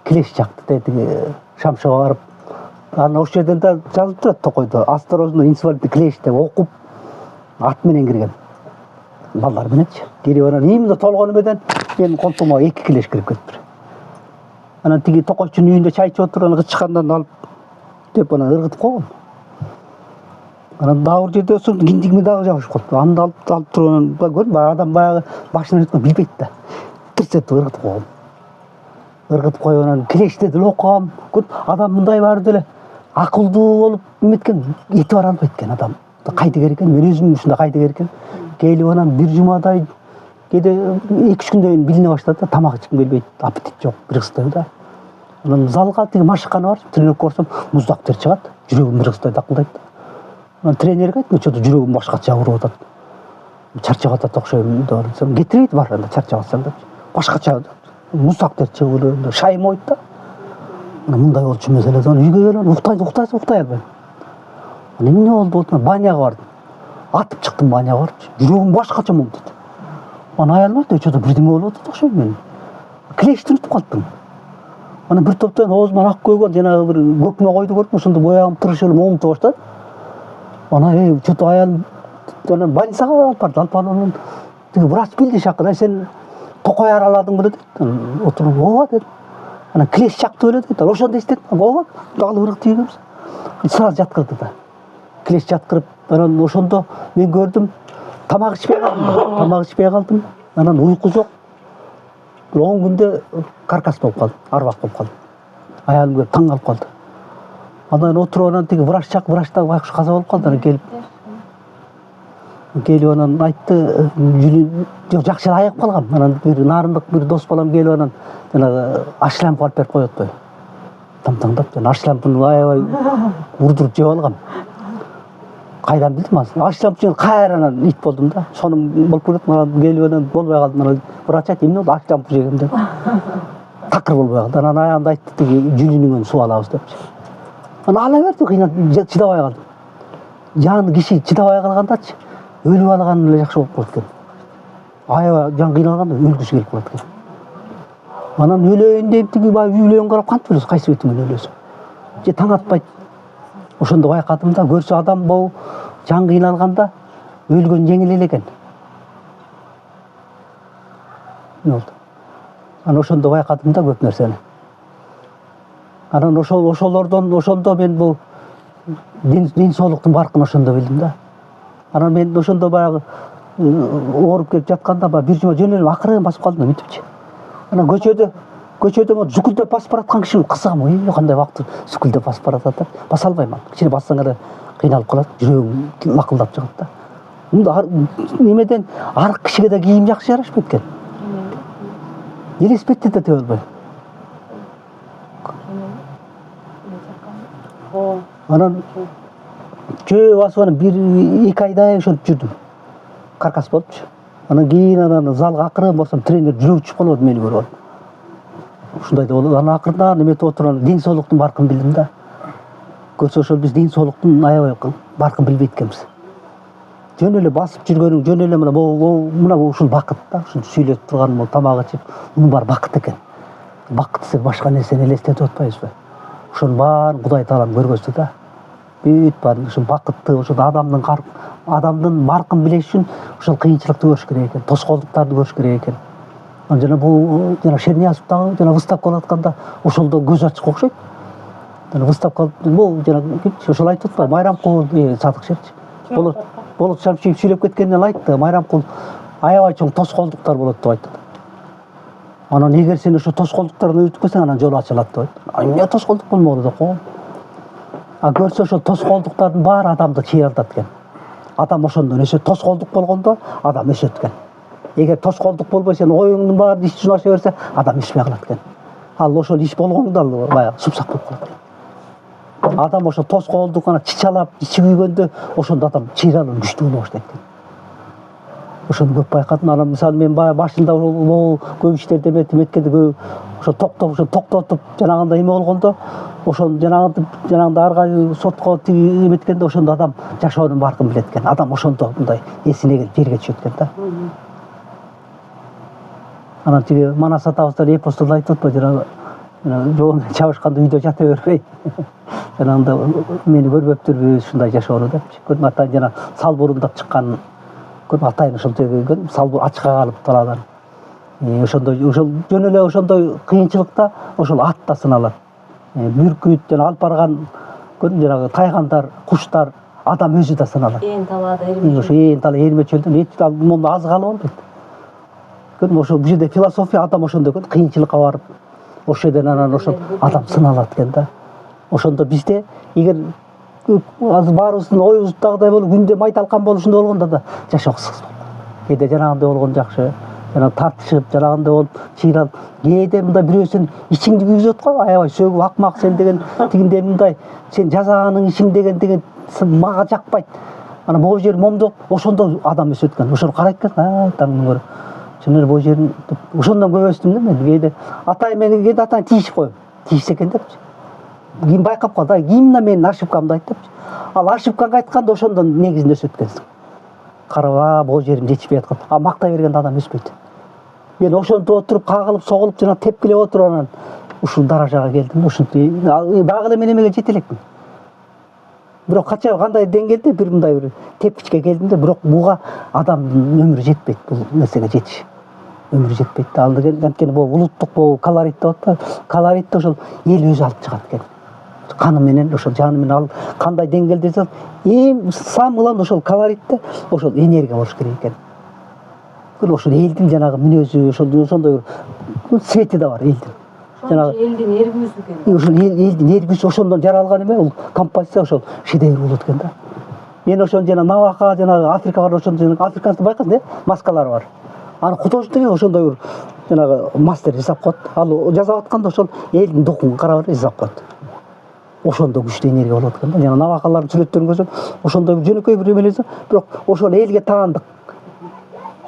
килеш жакты тиги Шамшыга барып, анан ошол жерден да жазып турат токойдо. Осторожно, инвалидный клеш деп окуп ат менен кирген. Балдар мененчи. Кирип анан именно толгон менен менин колтума 2 килеш кирип кетти. Анан тиги токойчунун үйүндө чай ичип отуруп, анан ычкандан алып деп анан ыргытып койгон. Анан дагы бир жерде соң киндигиме дагы жабышып калды. Аны алып туруп анан көрдүм, адам баягы башынан өткөн билбейт да. Тырсетип ыргытып койгон. Ыргытып коюп анан килешти деле окугам. Адам мындай баары деле акылдуу болуп эметкен, эти бара албайт экен адам. Кайдыгер экен, мен өзүм ушундай кайдыгер экен. Келип анан бир жумадай кээде 2-3 күндөн кийин билине баштады да, тамак ичким келбейт, аппетит жок, бир кыздай да. Анан залга тиги машыккана бар, тренировка көрсөм, муздак тер чыгат, жүрөгүм бир кыздай дакылдайт да. Анан тренерге айттым, что-то жүрөгүм башкача уруп атат. Чарчап атат окшойм деп айтсам, кетирбейт бар анда чарчап атсаң деп. Башкача муздак тер чыгып эле шаймойт да. Анан мындай болчу эмес эле, анан үйгө келип уктай албайм. Анан эмне болду? Баняга бардым. Атып чыктым баняга барып, жүрөгүм башкача болду дейт. Анан аялым айтты, что-то бирдеме болуп атат окшойм мен. Клештин утуп калдым. Анан бир топтон оозуман ак көйгөн жанагы бир көкмө койду көрдүм, ошондо боягым тырыш эле момунта баштады. Анан что-то аялым анан больницага алып барды. Алып барып анан тиги врач билди шакырып, сен Токой араладың беле дейт. Отуруп ооба дедим. Анан килеш жакты беле дейт. Ошондо эстеттим. Ооба. Дагы ырык тийгенбиз. Сразу жаткырды да. Килеш жаткырып, анан ошондо мен көрдүм. Тамак ичпей калдым. Анан уйку жок. Bir 10 günde karkas болып қалдым, арбак болып қалдым. Аялым көріп таң қалып қалды. Анан отуруп анан тиги врачтагы байкуш каза болуп калды. Анан келип анан айтты, жок жакшы эле айыгып калгам. Анан бир нарындык бир дос балам келип анан жанагы аш лампа алып берип коет атпайбы. Тамтаңдап, жана аш лампаны аябай урдуруп жеп алгам. Кайдан билдим азыр? Аш лампаны кайрадан ит болдум да. Сонун болуп кетип анан келип анан болбой калдым. Анан врач айтты, эмне болду? Аш лампа жегем деп. Такыр болбой калды. Анан аягында айтты, тиги жүлүнүңөн суу алабыз депчи. Анан ала берди, кыйнап чыдабай калдым. Жан киши чыдабай калгандачы өлүп алган эле жакшы болуп калат экен. Аябай жан кыйналганда өлгүсү келип калат экен. Анан өлөйүн деп тиги бай үйлөн карап кантип билесиз кайсы бетиңен өлөсүң? Же таң атпайт. Ошондо байкадым да, көрсө адам бул жан кыйналганда өлгөн жеңил эле экен. Не болду? Анан ошондо байкадым да көп нерсени. Анан ошондо мен бул дин соолуктун баркын ошондо билдим да. Анан мен ошондо баягы ооруп келип жатканда бир жума жөн эле акырын басып калдым да мынтипчи. Анан көчөдө зүкүлдөп басып бараткан киши кызыгам, ой кандай убакыт зүкүлдөп басып баратат деп баса албайм. Кичине бассаң эле кыйналып калат, жүрөгүм лакылдап чыгат да. Мында немеден арык кишиге да кийим жакшы жарашпайт экен. Элеспетти да тебе албайм. Анан жөө басып анан 1-2 айдай ошентип жүрдүм. Каркас болупчу. Анан кийин анан залга акырын барсам тренер жүрөгү чыгып калып мени көрүп алып. Ушундай да болот. Анан акырында неметип отуруп дин соолуктун баркын билдим да. Көрсө ошол биз дин соолуктун аябай баркын билбейт экенбиз. Жөн эле басып жүргөнүң, жөн эле мына ушул бакыт да, ушуну сүйлөп турган, бул тамак ичип, мунун баары бакыт экен. Бакыт десек башка нерсени элестетип атпайбызбы? Ошонун баарын Кудай Таалам көргөздү да. Бүт баарын ушул бакытты, ошол адамдын баркын билеш үчүн ошол кыйынчылыкты көрүш керек экен, тоскоолдуктарды көрүш керек экен. Жана бул Шерниязов дагы жана выставка болуп атканда ошолдо көз ачык окшойт. Жана выставка бул жана ошол айтып атпайбы, Майрамкул Садык Шерчи. Болот Шамшиев сүйлөп кеткенден айтты, Майрамкул аябай чоң тоскоолдуктар болот деп айтты. Анан эгер сен ошо тоскоолдуктардан өтүп кетсең, анан жол ачылат деп айтты. Эмне тоскоолдук болмоду деп коем. Көрсө ошо тоскоолдуктардын баары адамды чыйралтат экен. Адам ошондон өсөт, тоскоолдук болгондо адам өсөт экен. Эгер тоскоолдук болбой сен оюңдун баары иш жүзүн аша берсе, адам ишпей калат экен. Ал ошол иш болгондо баягы супсак болуп калат экен. Адам ошо тоскоолдук анан чычалап, ичи күйгөндө ошондо адам чыйралып күчтүү боло баштайт экен. Ошону көп байкадым. Анан мисалы мен баягы башында көп иштерди эметкенде ошо токтотуп жанагындай эме болгондо, ошону жанагындай ар кайсы сотко тиги эметкенде ошондо адам жашоонун баркын билет экен. Адам ошондо мындай эсине келип жерге түшөт экен да. Анан тиги Манас атабыздан эпостолду айтып атпайбы, жанагы жоон чабышканда үйдө жата бербей. Жанагындай мени көрбөптүрбү ушундай жашоону депчи. Көрдүм атайын жана сал бурундап чыккан. Көрдүм атайын ошол жерге сал ачка калып талаадан. Ошондой жөн эле ошондой кыйынчылыкта ошол ат да сыналат. Бүркүт жана алып барган көрдүм жанагы тайгандар, куштар, адам өзү да сыналат. Талаада ошо эрме чөлдөн монда аз калып албайт. Көрдүм ошо бул жерде философия адам ошондой экен, кыйынчылыкка барып, ошол жерден анан ошол адам сыналат экен да. Ошондо бизде эгер азыр баарыбыздын оюбуздагыдай болуп күндө майталкан болушундай болгондо да жашоо кызык болот. Кээде жанагындай болгон жакшы. Жана тартышып, жанагындай болуп чыйралып, кээде мындай бирөөсүн ичиңди күйгүзөт го, аябай сөгүп акмак сен деген, тигиндей мындай, сен жазаганың ичиң деген мага жакпайт. Анан могу жер момдоп, ошондо адам өсөт экен. Ошону карайт экен, таңдын көрүп. Чын эле могу жерин ошондон көп өстүм да мен. Кээде атайын мени атайын тийишип коем. Тийишсе экен депчи. Кийин байкап калды, кийин да менин ошибкамды айт депчи. Ал ошибкаңа айтканда ошондон негизинде өсөт экенсиң. Карап, могу жерим жетишпей аткан. Мактай бергенде адам өспөйт. Мен ошентип отуруп, кагылып, соголуп, жана тепкилеп отуруп анан ушул даражага келдим. Ушинтип дагы эле мен эмеге жете элекмин. Бирок кандай деңгээлде бир мындай тепкичке келдим да, бирок буга адамдын өмүрү жетпейт бул нерсеге жетиш. өмүрү жетпейт да. Анткени бул улуттук бул колорит деп атпайбы? Колоритти ошол эл өзү алып чыгат экен. Каны менен, ошол жаны менен ал кандай деңгээлде жазат. Эң самый главный ошол колоритте ошол энергия болуш керек экен. Ошол элдин жанагы мүнөзү, ошондой бир цвети да бар элдин. Жанагы элдин эргүүсү экен. Ошол элдин эргүүсү ошондон жаралган эме, бул композиция ошол шедевр болот экен да. Мен ошону жана Навака, жанагы Африкага барып ошондой африканский байкадым, маскалары бар. Аны художник деген ошондой бир жанагы мастер жасап коет. Ал жасап атканда ошол элдин духун карап жасап коет. Ошондой күчтүү энергия болот экен да. Жана Навакалардын сүрөттөрүн көрсөм, ошондой жөнөкөй бир эмелесе, бирок ошол элге таандык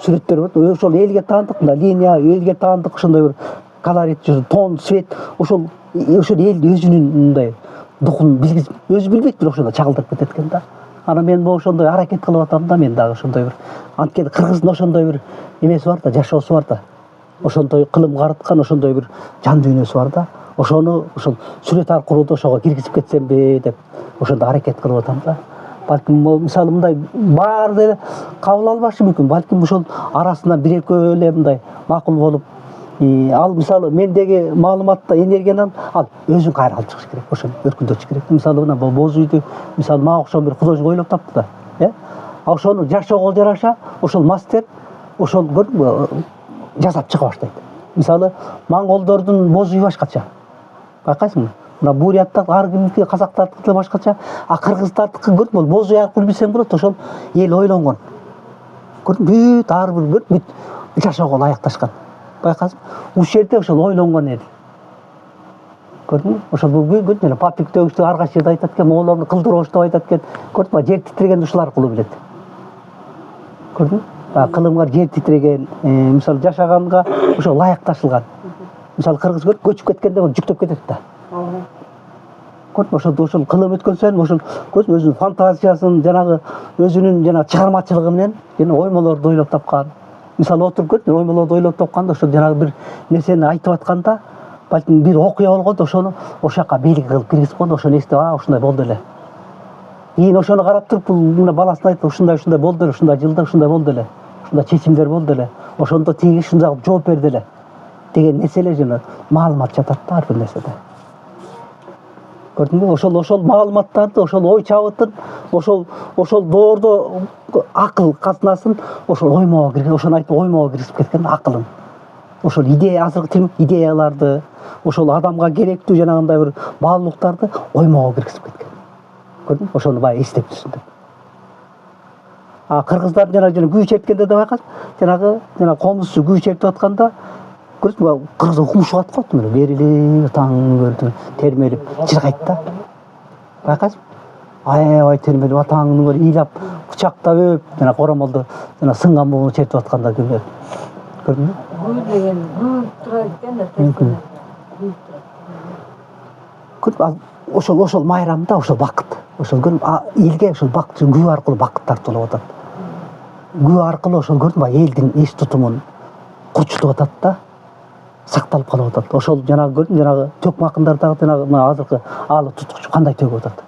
сүрөттөр бар. Ошол элге таандык, мына линия, элге таандык ошондой бир колорит, тон, цвет, ошол элди өзүнүн мындай духун өзү билбейт, бирок ошондой чагылдырып кетет экен да. Анан мен ошондой аракет кылып атам да, мен дагы ошондой бир. Анткени кыргыздын ошондой бир эмеси бар да, жашоосу бар да. Ошондой кылым карыткан ошондой бир жан дүйнөсү бар да. Ошону ошол сүрөт аркылуу да ошого киргизип кетсемби деп ошондой аракет кылып атам да. Балким мисалы мындай баары деле кабыл албашы мүмкүн. Балким ошол арасынан бир экөө эле мындай макул болуп, ал мисалы мендеги маалыматта энергияны ал өзүн кайра алып чыгыш керек, ошону өркүндөтүш керек. Мисалы мына боз үйдү мисалы мага окшогон бир художник ойлоп тапты да, ошону жашоого жараша ошол мастер ошол жасап чыга баштайт. Мисалы монголдордун боз үйү башкача. Байкайсыңбы? Мына буряттар ар кимдики, казактардыкы башкача, а кыргыздардыкы көрдүңбү? Бул боз үй аркылуу билсең болот, ошол эл ойлонгон. Көрдүңбү? Бүт ар бир жашоого ылайыкташкан. Байкасың? Ушул жерде ошол ойлонгон эл. Көрдүңбү? Ошол бүгүн эле папик төгүштү ар кайсы жерде айтат экен, моолорду кылдырооч деп айтат экен. Көрдүңбү? Жер титирегенди ушул аркылуу билет. Көрдүңбү? Кылымга жер титиреген, мисалы жашаганга ошо ылайыкташылган. Мисалы кыргыз көчүп кеткенде жүктөп кетет да. Көрдүңбү? Ошол кылым өткөн сайын ошол өзүнүн фантазиясын, жанагы өзүнүн жана чыгармачылыгы менен жана оймолорду ойлоп тапкан. Мисалы отуруп көрдүң, оймолорду ойлоп тапканда ошол жанагы бир нерсени айтып атканда, балким бир окуя болгондо ошону ошол жака белги кылып киргизип койгондо ошону эстеп, ушундай болду эле. Кийин ошону карап туруп, бул мына баласына айтты, ушундай болду эле, ушундай жылда ушундай болду эле. Ушундай чечимдер болду эле. Ошондо тиги ушундай кылып жооп берди эле. Деген нерселер жана маалымат жатат да ар бир нерседе. Көрдүңбү? Ошол маалыматтарды, ошол ой чабытын, ошол доордо акыл казынасын ошол оймого кирген, ошону айтып оймого киргизип кеткен акылын. Ошол идея, азыркы идеяларды, ошол адамга керектүү жанагындай бир баалуулуктарды оймого киргизип кеткен. Көрдүңбү? Ошону баягы эстеп түшүндүм. Кыргыздар жана күү чепкенде да байкадым. Жанагы комузчу күү чептип атканда көрдүңбү? Кыргыз укмушуп аткан мына берилип, таң көрдү, термелип, чыркайт да. Байкасың? Аябай термелип, атаңды көрүп, ыйлап, кучактап өп, жана коромолду жана сынган бугуну чертип атканда көрдүңбү? Күү деген күү турат экен да, тескене. Көрдүңбү? Ошол майрамда ошол бакыт. Ошол элге ошол бакыт, күү аркылуу бакыт тартылып атат. Күү аркылуу ошол көрдүңбү? Элдин эс тутумун курчутуп атат да. Сакталып калып атат. Ошол жанагы төкмө акындардагы жанагы азыркы аалы туткучу кандай төгүп атат.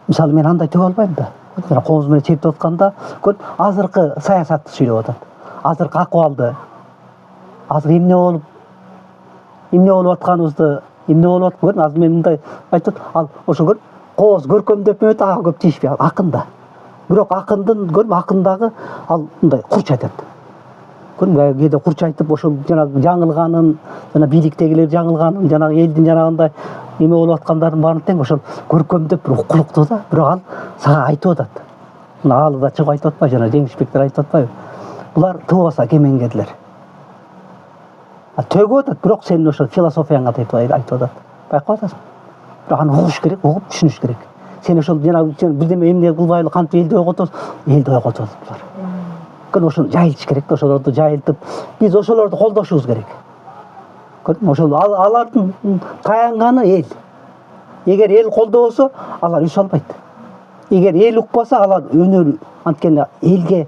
Мисалы мен андай төгө албайм да. Жана комуз менен чептип атканда азыркы саясатты сүйлөп атат. Азыркы акыбалды. Азыр эмне болуп атканыбызды, эмне болуп аткан көрдүң? Азыр мен мындай айтып, ал ошо кооз көркөмдөп эмет, ага көп тийишпей, акын да. Бирок акындын акындагы ал мындай курч айтат. Көрдүңбү? Кээде курч айтып, ошол жанагы жаңылганын, жана бийликтегилер жаңылганын, жанагы элдин жанагындай эме болуп аткандардын баарын тең ошол көркөмдөп бир укулуктуу да, бирок ал сага айтып атат. Мына аалы да чыгып айтып атпайбы, жана жеңишбектер айтып атпайбы? Булар тыбыбаса кемеңгерлер. Төгүп атат, бирок сенин ошол философияңа айтып атат. Байкап атасың? Бирок аны угуш керек, угуп түшүнүш керек. Сен ошол жанагы бирдеме эмне кылбайлы, кантип элди ойготосуң, элди ойготуп атат булар. Ошону жайылтыш керек да, ошолорду жайылтып, биз ошолорду колдошубуз керек. Көрдүңбү? Ошол алардын таянганы эл. Эгер эл колдобосо, алар өсө албайт. Эгер эл укпаса, алар өнөр анткени элге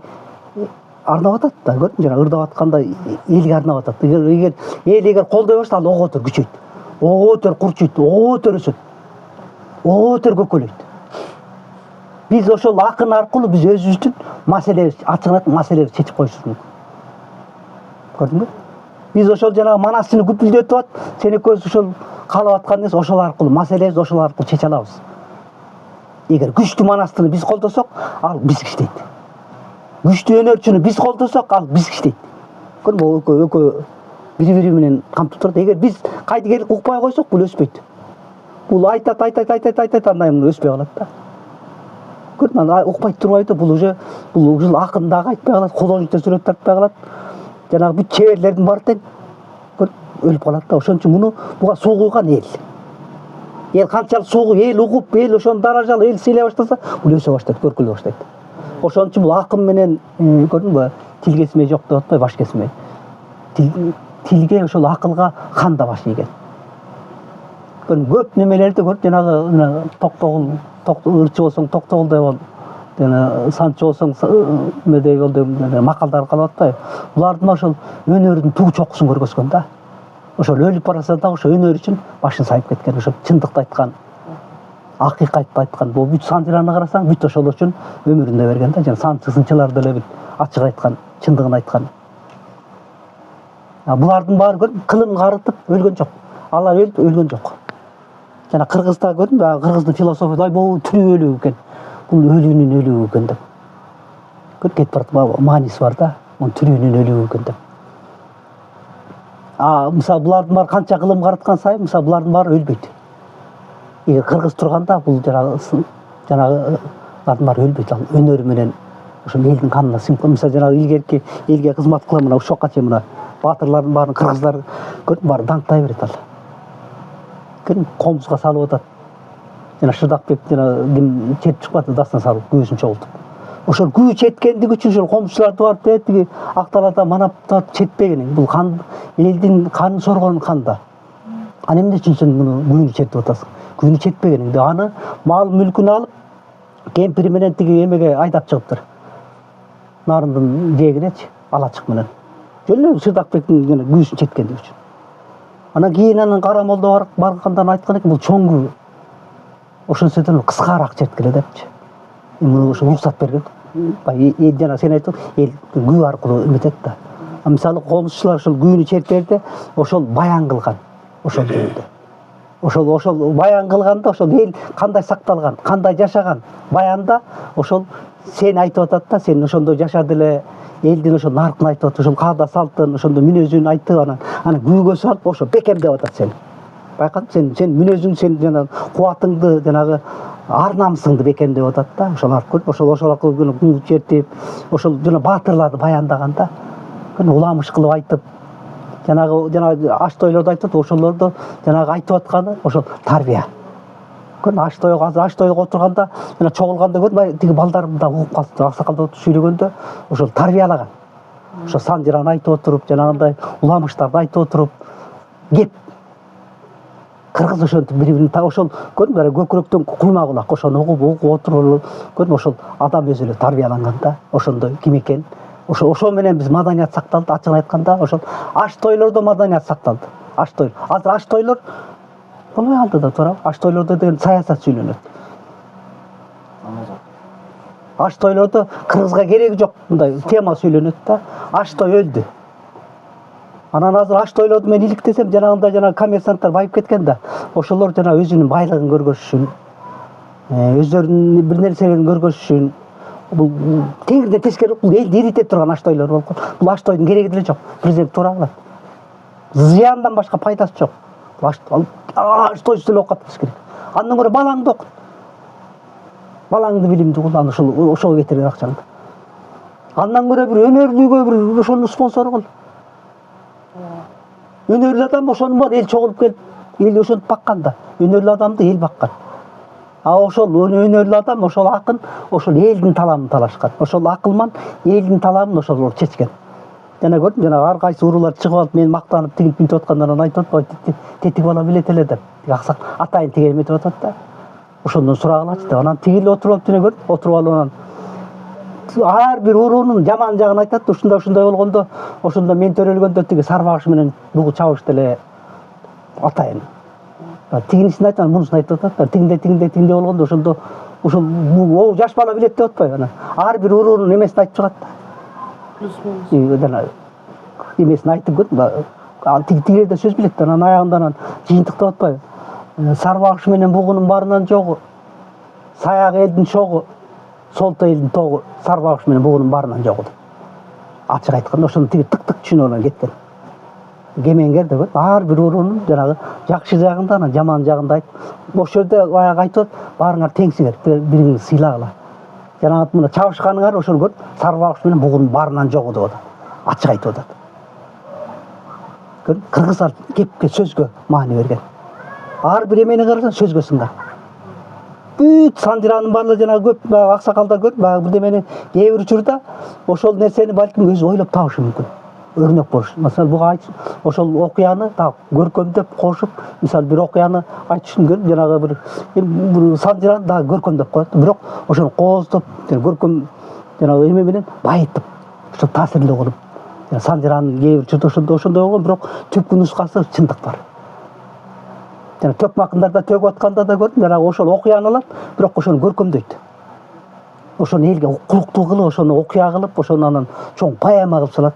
арнап атат да, көрдүңбү? Жана ырдап атканда элге арнап атат. Эгер колдой берсе, ал ого өтөр күчөйт. Ого өтөр курчуйт, ого өтөр өсөт. Ого өтөр көкөлөйт. Биз ошол акын аркылуу биз өзүбүздүн ачык маселелерди чечип коюшубуз мүмкүн. Көрдүңбү? Биз ошол жанагы манасчыны күпүлдөтүп атат, сен экөөбүз ошол каалап аткан эмес, ошол аркылуу маселебизди ошол аркылуу чече алабыз. Эгер күчтүү манастыны биз колдосок, ал бизге иштейт. Күчтүү өнөрчүнү биз колдосок, ал бизге иштейт. Көрдүңбү? Экөө бири-бири менен камтып турат. Эгер биз кайдыгерлик укпай койсок, бул өспөйт. Бул айтат, андан өспөй калат да. Көрдүңбү? Аны укпай турбайбы, бул ушул акын дагы айтпай калат, художник да сүрөт тартпай калат. Жанагы бүт чеберлердин баары тең өлүп калат да. Ошон үчүн буга суу куйган эл. Эл канчалык суу, эл угуп, эл ошону даражалап, эл сыйлай баштаса, бул өсө баштайт, көркүлөй баштайт. Ошон үчүн бул акын менен, көрдүңбү, тил кесмей жок деп атпайбы, баш кесмей. Тилге ошол акылга хан да баш ийген. Көп немелерди көрүп, жанагы токтогул, ырчы болсоң токтогулдай бол, жана санчы болсоң эмедей бол деп макалдар калып атпайбы. Булардын ошол өнөрүнүн тугу чокусун көргөзгөн да. Ошол өлүп бараса дагы ошо өнөр үчүн башын сайып кеткен, ошо чындыкты айткан, акыйкатты айткан. Бул бүт Санжираны карасаң, бүт ошол үчүн өмүрүндө берген да. Жана сынчылар деле бүт ачык айткан, чындыгын айткан. Булардын баары көрүп, кылым карытып өлгөн жок. Алар өлгөн жок. Жана кыргызда көрдүңбү, кыргыздын философиясы бул тирүү өлүү экен. Бул өлүүнүн өлүү экен деп. Кетип барат, мааниси бар да, бул тирүүнүн өлүү экен деп. Мисалы булардын баары канча кылым карыткан сайын, мисалы булардын баары өлбөйт. Эгер кыргыз турганда бул жанагы баары өлбөйт. Ал өнөрү менен ошол элдин канына сиңип, мисалы жанагы илгерки элге кызмат кылган мына ушокка чейин мына баатырлардын баарын кыргыздар көрдүң баары даңктай берет ал. Комузга салып атат. Жана Шырдакбек ким чет чыкпады, дастан салып күүсүн чогултуп. Ошол күү четкендиги үчүн ошол комузчуларды барып тиги акталарда манаптап четпеген. Бул кан элдин канын соргон канда. Аны эмне үчүн сен муну күүнү четип атасың? Күүнү четпегениңди аны мал мүлкүн алып кемпири менен тиги эмеге айдап чыгыптыр. Нарындын жээгинечи, алачык менен. Жөн эле Шырдакбектин күүсүн четкендиги үчүн. Анан кийин анын кара молдо баргандан айткан экен, бул чоң күү. Ошонсойдон кыскараак четкиле депчи. Муну ошо уруксат берген. Эл жана сен айттың, эл күү аркылуу эметет да. Мисалы комузчулар ошол күүнү черттерде, ошол баян кылган. Ошол күүндө. Ошол баян кылганда ошол эл кандай сакталган, кандай жашаган баянда ошол сен айтып атат да, сен ошондой жашады эле, элдин ошол наркын айтып атат, ошол каада салтын, ошондой мүнөзүн айтып, анан күүгө салып ошо бекемдеп атат сени. Байкадың, сен мүнөзүң, сен жанагы кубатыңды, жанагы ар намысыңды бекемдеп атат да. Ошол аркылуу күү чертип, ошол жана баатырларды баяндаганда, уламыш кылып айтып, жанагы аш тойлорду айтып, ошолорду жанагы айтып атканы ошол тарбия. Аш тойго, азыр аш тойго отурганда, жана чогулганда көрдүңбү, тиги балдарым да угуп калды, аксакалдар сүйлөгөндө ошол тарбиялаган. Ошо Санжираны айтып отуруп, жанагындай уламыштарды айтып отуруп, кеп кыргыз ошентип бири-бирин ошол көрдүңбү, көкүрөктөн куйма кулак, ошону угуп отуруп, көрдүңбү, ошол адам өзү эле тарбияланган да, ошондой ким экен. Ошо менен биз маданият сакталды, ачыгын айтканда, ошол аш тойлордо маданият сакталды. Аш тойлор. Азыр аш тойлор болбой калды да, туура. Аш тойлордо деген саясат сүйлөнөт. Аш тойлордо кыргызга кереги жок мындай тема сүйлөнөт да. Аш той өлдү. Анан азыр аш тойлорду мен иликтесем, жанагындай коммерсанттар байып кеткен да. Ошолор өзүнүн байлыгын көргөзүш үчүн, өздөрүнүн бир нерселерин көргөзүш үчүн, бул тегириде тескери, бул элди ирите турган аш тойлор болгон. Бул аш тойдун кереги деле жок. Президент туура кылат. Зыяндан башка пайдасы жок. Аш тойсуз эле окутуш керек. Андан көрө балаңды окут. Балаңды билимди кыл, аны ошого кетирген акчаңды. Андан көрө бир өнөрлүүгө бир ошонун спонсору кыл. Өнөрлүү адам ошонун бар, эл чогулуп келип, эл ошентип баккан да. Өнөрлүү адамды эл баккан. Ошол өнөрлүү адам, ошол акын, ошол элдин таламын талашкан. Ошол акылман элдин таламын ошол чечкен. Жана көрдүм, ар кайсы уруулар чыгып алып, мен мактанып тигип бүтүп аткандан айтып атпайбы, тетик бала билет эле деп. Аксак атайын тиге эметип атат да. Ошондон сурагылачы деп. Анан тигил отуруп алып көрдүм, отуруп алып анан ар бир уруунун жаман жагын айтат. Ушундай болгондо, ошондо мен төрөлгөндө тиги сарбагыш менен бугу чабыш деле атайын. Тигинисин айтат, мунусун айтып атат. Тигиндей болгондо ошондо ошол жаш бала билет деп атпайбы. Ар бир уруунун эмесин айтып чыгат. эмесин айтып көрдүм. Ал тигилерде сөз билет да, анан аягында жыйынтыктап атпайбы. Сарбагыш менен бугунун барынан жогу, саяк элдин чогу, солто элдин тогу, сарбагыш менен бугунун барынан жогу деп. Ачык айтканда ошону тиги тык-тык түшүнүп алган кеткен. Кемеңгер деп ар бир уруунун жанагы жакшы жагында, анан жаман жагында айтып, ошол жерде баягы айтып, барыңар теңсиңер, бириңизди сыйлагыла. Жанагы мына чабышканыңар ошол көрүп, сарбагыш менен бугунун барынан жогу деп атат. Ачык айтып атат. Кыргыздар кепке сөзгө маани берген. Ар бир эмени карасаң сөзгө сыңгар. Бүт Санжыранын баардыгы жанагы көп аксакалдар көрүп, баягы бирдемени кээ бир учурда ошол нерсени балким өзү ойлоп табышы мүмкүн. Өрнөк болуш. Мисалы буга айтып, ошол окуяны так көркөмдөп кошуп, мисалы бир окуяны айтып түшүнгөн, жанагы бир Санжыраны да көркөмдөп коет. Бирок ошону кооздоп, көркөм жанагы эме менен байытып, ошо таасирлүү кылып. Санжыранын кээ бир учурда ошондой болгон, бирок түпкү нускасы чындык бар. Жана төк макындарда төгүп атканда да көрдүм, жанагы ошол окуяны алат, бирок ошону көркөмдөйт. Ошону элге кулуктуу кылып, ошону окуя кылып, ошону анан чоң поэма кылып салат.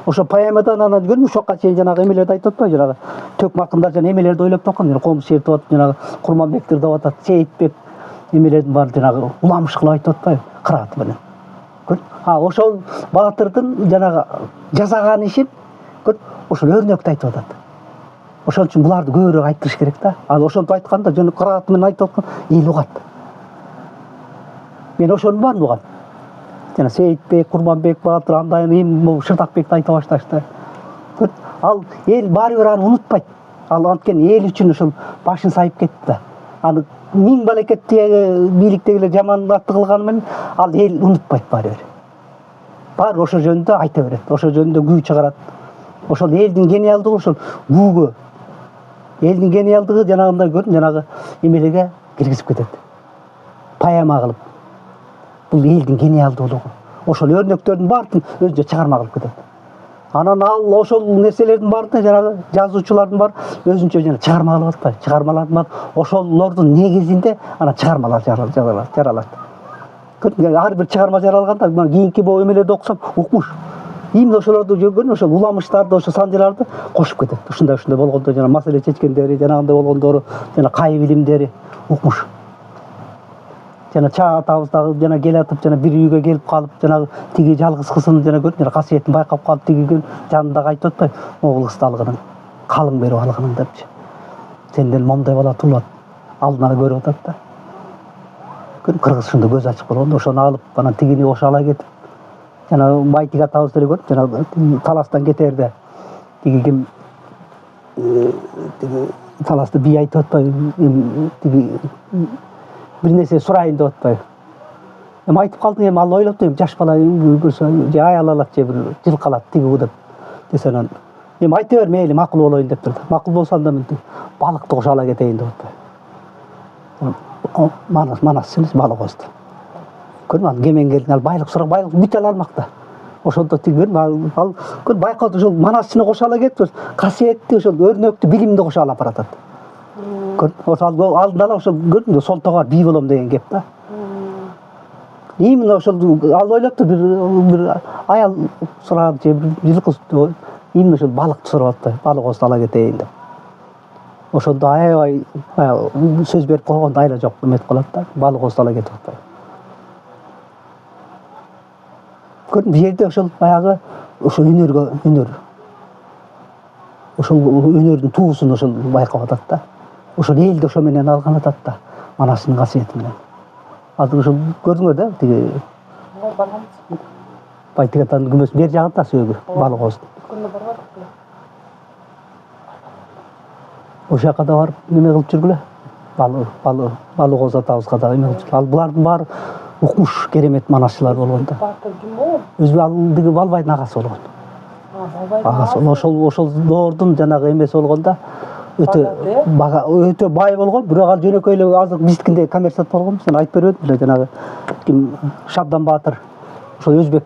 Ошо поэмадан анан көрдүм, ушокка чейин жанагы эмелерди айтып атпайбы, жанагы төк макындар жана эмелерди ойлоп тапкан, жана Комуз Шерип деп атып, жанагы Курманбектер деп атат, Сейитбек эмелердин баары жанагы уламыш кылып айтып атпайбы, кырааты менен. Ошол баатырдын жанагы жасаган ишин көрүп, ошол өрнөктү айтып атат. Ошон үчүн буларды көбүрөөк айтырыш керек да. Ал ошонтип айтканда жана кырааты менен айтып аткан эл угат. Мен ошонун баарын угам. Жана Сейитбек, Курманбек баатыр андайын Шырдакбекти айта башташты. Ал эл баары бир аны унутпайт. Ал анткени эл үчүн ошол башын сайып кетти да. Аны миң балекеттеги бийликтегилер жаманатты кылганы менен ал эл унутпайт баары бир. Баары ошол жөнүндө айта берет, ошол жөнүндө күү чыгарат. Ошол элдин гениалдыгы ошол күүгө. Элдин гениалдыгы жанагындай көрдүм, жанагы эмелерге киргизип кетет. Поэма кылып. Бул элдин гениалдуулугу. Ошол өрнөктөрдүн баарын өзүнчө чыгарма кылып кетет. Анан ал ошол нерселердин баарында жанагы жазуучулардын баары өзүнчө жана чыгарма кылып атпайбы? Чыгармалардын баары ошолордун негизинде анан чыгармалар жаралат. Ар бир чыгарма жаралганда, мына кийинки бул эмелерди окусам, укмуш. Именно ошолорду көргөн, ошол уламыштарды, ошо санжыларды кошуп кетет. Ушундай болгондо жана маселе чечкендери, жанагындай болгондору, жана кайы билимдери укмуш. Жана чаа атабыздагы жана келатып, жана бир үйгө келип калып, жанагы тиги жалгыз кызын жана көрүп, жана касиетин байкап калып, тиги жанындагы айтып атпайбы? Огул кызды алгының, калың берип алгының депчи. Сенден момдой бала туулат, алдына көрүп атат да. Кыргыз ушундай көз ачык болгондо, ошону алып, анан тигини кошо ала кетип, жана Байтик атабыз деле көрүп, жана таластан кетерде тиги ким тиги таласты бий айтып атпайбы? Тиги бир нерсе сурайын деп атпайбы? Эми айтып калдың, эми ал ойлоп дейм, жаш бала көрсө же аял алат, же бир жылкы алат тиги деп. Десе анан эми айта бер, мейли макул болоюн деп турду. Макул болсам да мен балыкты кошо ала кетейин деп атпайбы? Манас эмес, балык өстү. Көрдүм, ал кемеңгердин ал байлык сурап, байлык бүт ала алмак да. Ошондо тиги көрдүм, ал көрдүм, байкады ошол манасчыны кошо ала кетип, касиетти, ошол өрнөктү, билимди кошо ала баратат. Көрдүм, ошол алдында эле ошол көрдүм, солтого бий болом деген кеп да. Именно ошол ал ойлопту, бир аял сурап же бир жылкы, именно ошол балыкты сурап атпайбы? Балык өстү ала кетейин деп. Ошондо аябай сөз берип койгондо айла жок эметип калат да, балык өстү ала кетип атпайбы? Көрдүм, бул жерде ошол баягы ошол өнөр. Ошол өнөрдүн туусун ошол байкап атат да. Ошол элди ошо менен алган атат да, манасынын касиети менен. Азыр ошол көрдүңөр да, тиги Байтик атанын күмөсү бер жагында сөөгү, балык өстү. Ошол жака да барып неме кылып жүргүлө. Балык өз атабызга да эме кылып жүргүлө. Ал булардын баары укмуш керемет манасчылар болгондо. Баатыр ким болгон? Өзү ал тиги Балбайдын агасы болгон. Агасы ошол доордун жанагы эмеси болгондо өтө бай болгон, бирок ал жөнөкөй эле азыр биздикиндей коммерцият болгон. Сен айтып бербедиң беле, жанагы ким Шабдан баатыр, ошол өзбек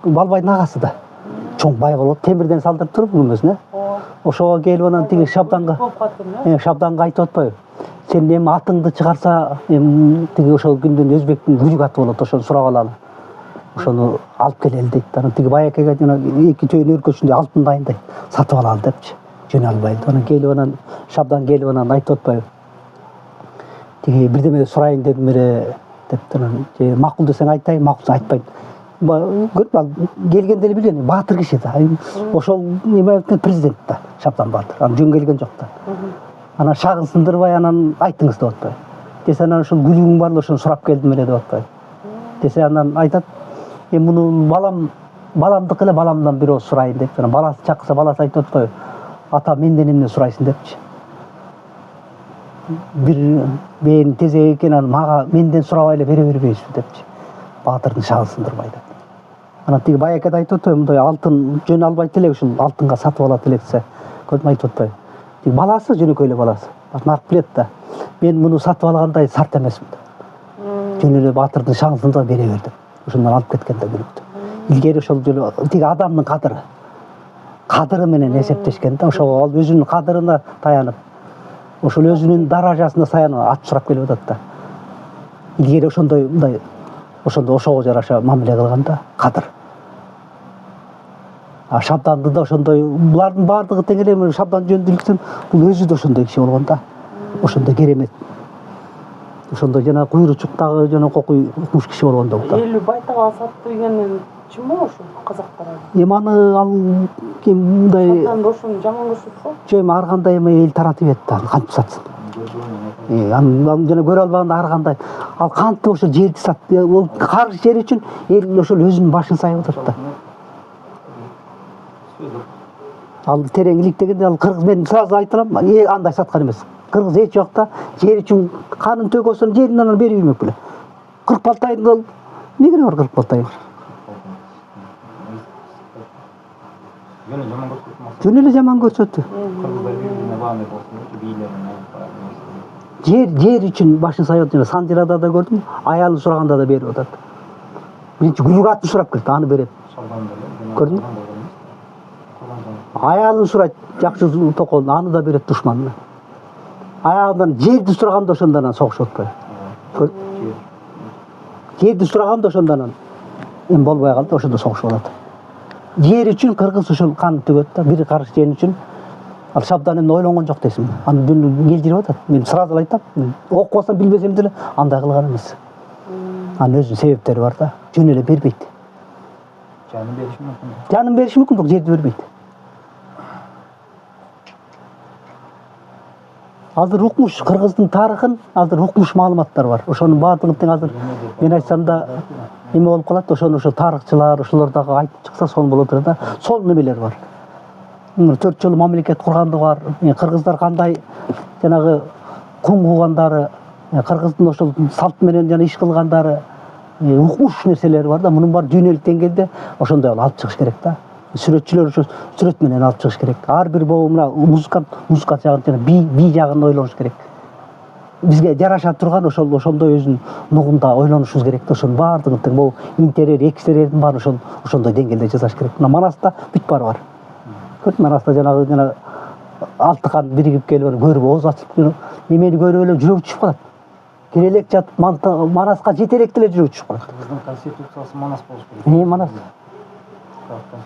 Балбайдын агасы да. Чоң бай болот, темирден салдырып туруп күмөсүн, ошого келип анан тиги Шабданга айтып атпайбы? Сен эми атыңды чыгарса, эми тиги ошол күндөн өзбектин бүрүк аты болот, ошону сурап алалы. ошону алып келели дейт. Анан тиги Баякеге жана эки чөйүн өркөчүндө алтын дайындайт. Сатып алалы депчи. Жөнө албайды. Анан келип анан Шабдан келип анан айтып атпайбы. Тиги бирдеме сурайын дедим эле деп анан макул десең айтайын, макул айтпайм. Келгенде эле билген баатыр киши да. Ошол неме президент да Шабдан Баатыр. Анан жөн келген жок да. Анан шагын сындырбай анан айтыңыз деп атпайбы. Десе анан ошол күлүгүң бар эле ошону сурап келдим эле деп атпайбы. Десе анан айтат, муну баламдыкы эле баламдан бирөө сурайын деп. Анан баласы чакырса баласы айтып атпайбы. Ата менден эмне сурайсың депчи. Бир бейин тезек экен, анан мага менден сурабай эле бере бербейсиз депчи. Баатырдын шагын сындырбай деп. Анан тиги Баякет айтып атпайбы, мындай алтын жөн албайт элек ушул алтынга сатып алат элексе. Көрдүм айтып атпайбы. Тиги баласы жөнөкөй эле баласы. Нарып билет да. Мен муну сатып алгандай сарт эмесмин деп. Жөн эле Баатырдын шагын сындырбай бере бер деп. Ошондон алып кеткен да күнүктү. Илгери ошол тиги адамдын кадыры менен эсептешкен да. Ошого ал өзүнүн кадырына таянып, ошол өзүнүн даражасына саянып ат сурап келип атат да. Илгери ошондой мындай ошого жараша мамиле кылган да, кадыр. Шабданды да ошондой, булардын баардыгы тең эле. Шабдан жөнүндө билсем, бул өзү да ошондой киши болгон да. Ошондой керемет. Ошондой жана куйручуктагы жана кокуй укмуш киши болгон да. Элүү байтак сатты дегенин чын болобу ошо казактар? Аны ал ким мындай ошону жаман көрсөтпө? Жөн ар кандай эл таратып берет да, кантип сатсын. Аны жана көрө албаганда ар кандай. Ал кантип ошо жерди сатты. Ол карыз жер үчүн эл ошол өзүнүн башын сайып атат да. Ал тереңлик дегенде ал кыргыз, мен сразу айтылам, андай саткан эмес. Кыргыз эч убакта жер үчүн канын төгөсүн жерин анан берип иймек беле. 40 балтайын ал эмне бар 40 балтайын? Жөн эле жаман көрсөттү. Жер үчүн башын сайып атат. Санжирада да көрдүм, аялын сураганда да берип атат. Биринчи күлүк атын сурап келди, аны берет. Көрдүңбү? Аялын сурайт, жакшы токол, аны да берет душманына. Аягынан жерди сураганда ошондон согушуп атпайбы. Жерди сураганда ошондон эм болбой калды, ошондо согушуп атат. Жер үчүн кыргыз ушул кан төгөт да, бир карыш жер үчүн. Ал Шабдан эмне ойлонгон жок дейсиң. Аны бүт келдирип атат. Мен сразу айтам, окубасам билбесем деле андай кылган эмес. Анын өзүнүн себептери бар да. Жөн эле бербейт. Жанын бериши мүмкүн, бирок жерди бербейт. Азыр укмуш кыргыздын тарыхын, азыр укмуш маалыматтар бар. Ошонун баардыгын тең азыр мен айтсам да эме болуп калат. Ошону тарыхчылар, ошолор дагы айтып чыкса сонун болот эле да. Сол немелер бар. 4 жыл мамлекет кургандыгы бар. Кыргыздар кандай жанагы кум куугандары, кыргыздын ошол салт менен жана иш кылгандары, укмуш нерселери бар да. Мунун баары дүйнөлүк деңгээлде ошондой алып чыгыш керек да. Сүрөтчүлөр ошо сүрөт менен алып чыгыш керек. Ар бир мына музыка жагын жана би жагын ойлонуш керек. Бизге жараша турган ошондой өзүнүн нугунда ойлонушубуз керек да. Ошонун баардыгын тең бул интерьер, экстерьердин баарын ошондой деңгээлде жасаш керек. Мына Манаста бүт баары бар. Көрдүм, Манаста жана алты кан биригип келип көрүп ооз ачып немени көрүп эле жүрөгү түшүп калат. Кире элек жатып Манаска жете элек деле жүрөгү түшүп калат. Кыргыздын конституциясы Манас болуш керек. Манас.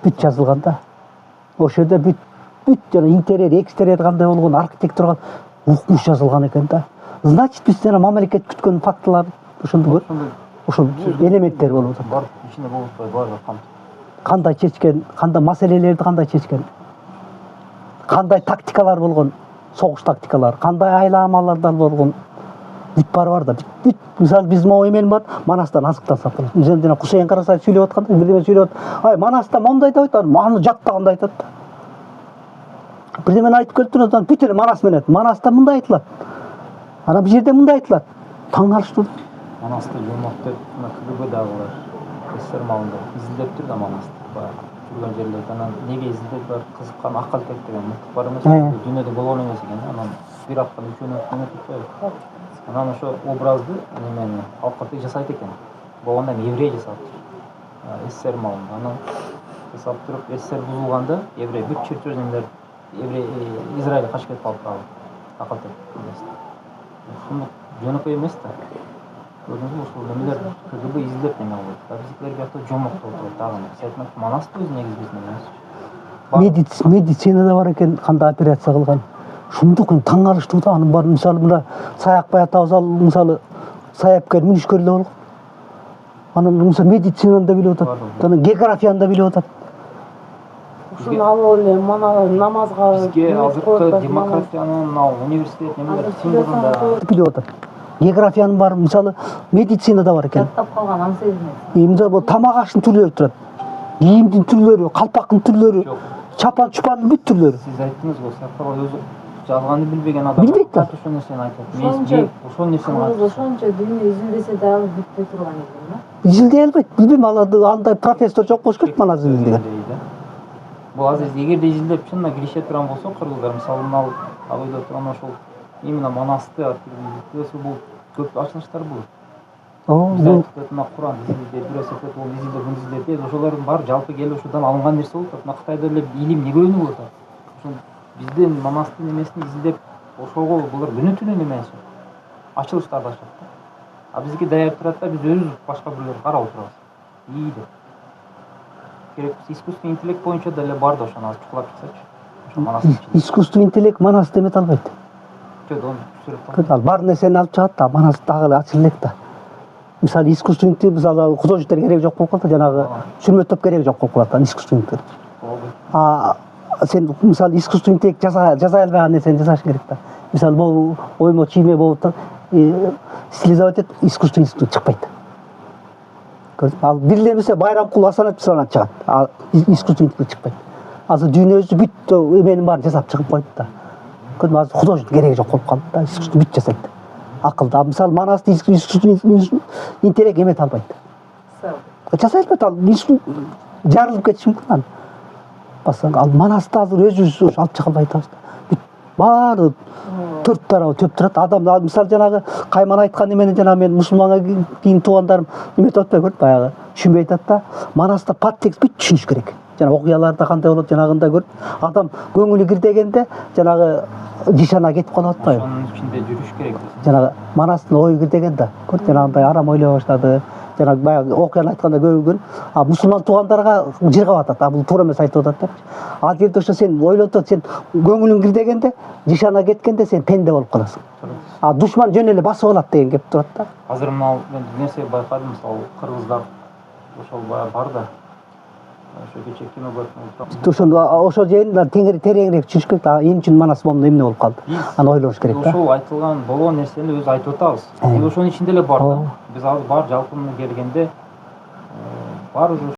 Бүт жазылган да. Ошол жерде бүт жана интерьер, экстерьер кандай болгон, архитектурга укмуш жазылган экен да. Значит, биз жана мамлекет күткөн фактылар ошондо ошол элементтер болуп атат. Бар ичинде болуп атпайбы, баары кандай чечкен, кандай маселелерди кандай чечкен, кандай тактикалар болгон, согуш тактикалары, кандай айламалардан болгон, бүт баары бар да. Бүт мисалы биз могу эмен бар, Манастан азыктан сатылат. Мисалы жана Кусейин Карасаев сүйлөп атканда, бирдеме сүйлөп атат. Ай, Манаста моундай деп айтат, аны жаттагандай айтат да. Бирдемени айтып келиптир, бүт эле Манас менен. Манаста мындай айтылат. Анан бул жерде мындай айтылат. Таң калыштуу. Манаста жумак деп КГБ дагы бар. СССР маалында изилдептир да Манасты. Жүргөн жерлерде анан неге изилдеп бар, кызыккан Аккалтек деген мылтык бар эмес, дүйнөдө болгон эмес экен. Анан бир аптан 3 күн өтүп анан ошо образды немени алып кайтып жасайт экен. Болгондо еврей жасаптыр. СССР маалында. Анан жасап туруп СССР бузулганда еврей бүт чертежниклер еврей Израилге качып кетип калып Аккалтек. Шуну жөнөкөй эмес да. көрдүңүзбү ушул немелер КГБ изилдеп неме кылат. Биздикилер биякта жомок болуп тагы. Сиз айтмакчы Манастын өзү негизгисинен эмес. Медицинада бар экен кандай операция кылган. Шумдук таң калыштуу да анын баарын мисалы мына Саякбай атабыз ал мисалы Саяпкер мүнүшкөр эле болгон. Анын мисалы медицинаны да билип атат. Анан географияны да билип атат. Ушуну алып эле мана намазга Бизге азыркы демократиянын мына университет немелер символунда Билип атат. Географиянын бар мисалы медицинада бар экен. жаттап калган аң сезмейт. Мисалы тамак аштын түрлөрү турат. Кийимдин түрлөрү, калпактын түрлөрү, Жок. чапан чупандын бүт түрлөрү. Сиз айттыңыз го, Сапарбай өзү жазганды билбеген адам. Билбейт да. Ошол нерсени айтат. Ошончо Ошол нерсени айтат. ошончо дүйнө изилдесе дагы бүтпөй турган экен да. Изилдей албайт. Билбейм, андай профессор жок болуш керек мана изилдеген. Бул азыр эгерде изилдеп чынына киреше турган болсо кыргыздар мисалы мына абайда турган ошол именно Манасты архивдеси бул көп ачылыштар бул. Бул мына Куран изилдеп, бирөөсү айтат бул изилдеп, бул изилдеп, ошолордун баары жалпы келип ушудан алынган нерсе болуп атат. Мына Кытайда эле илим эмне өнүгүп атат. Ошол биздин Манастын эмесин изилдеп, ошого булар күнү түнү немеси ачылыштарды ачат. А бизге даяр турат да биз өзүбүз башка бирлерди карап отурабыз. Ийди. Керек искусственный интеллект боюнча деле бар да ошону азыр чукулап чыксачы. Ошо Манастын ичинде. Искусственный интеллект Манасты эмете албайт. Жок, оны түшүрүп Ал бар нерсени алып чыгат да, Манас дагы эле ачылып элек да. Мисалы искусственный интеллект мисалы художниктер керек жок болуп калат, жанагы сүрмөттөп керек жок болуп калат искусственный интеллект. Сен мисалы искусственный интеллект жаза албаган нерсени жасашың керек да. Мисалы могу оймо чийме болуп стилизовать этип искусственный интеллект чыкпайт. Ал бирлерибизде Байрамкул Асанатовна чыгат. Ал искусственный интеллект чыкпайт. Азыр дүйнөбүздү бүт эменин баарын жасап чыгып койду да. Азыр художник кереги жок болуп калды да, искусственный бүт жасайт. Акылды. Мисалы Манасты искусственный интеллект эмете албайт. Жасай албайт, ал жарылып кетиши мүмкүн ал. Ал Манасты азыр өзүбүз алып чыга албай атабыз да. Бүт баары төрт тарабы төп турат. Адам мисалы жанагы Кайман айткан эмени жанагы мен мусулманга кийин туугандарым эметип атпай көрүп баягы түшүнбөй атат да. Манаста подтекст бүт түшүнүш керек. Жана окуяларда кандай болот жанагында көрүп, адам көңүлү кирдегенде жанагы жишана кетип калып атпайбы? ошонун ичинде жүрүш керек. Жанагы Манастын ою кирдеген да. Көрүп жанагындай арам ойлой баштады. Жанагы баягы окуяны айтканда көбүгөн мусулман туугандарга жыргап атат. Бул туура эмес айтып атат деп. Ал жерде ошо сен ойлотот, сен көңүлүң кирдегенде, жишана кеткенде сен пенде болуп каласың. Душман жөн эле басып алат деген кеп турат да. Азыр мына мен нерсе байкадым, мисалы кыргыздар ошол бар да. Ошо кечээ кино көрүп Ошол жерин тереңирээк түшүнүш керек да. Эмне үчүн Манас болду, эмне болуп калды? Аны ойлош керек да. Ошол айтылган болгон нерсени өзү айтып атабыз. Ошонун ичинде эле бар да. Биз азыр бар жалпыны келгенде бар уже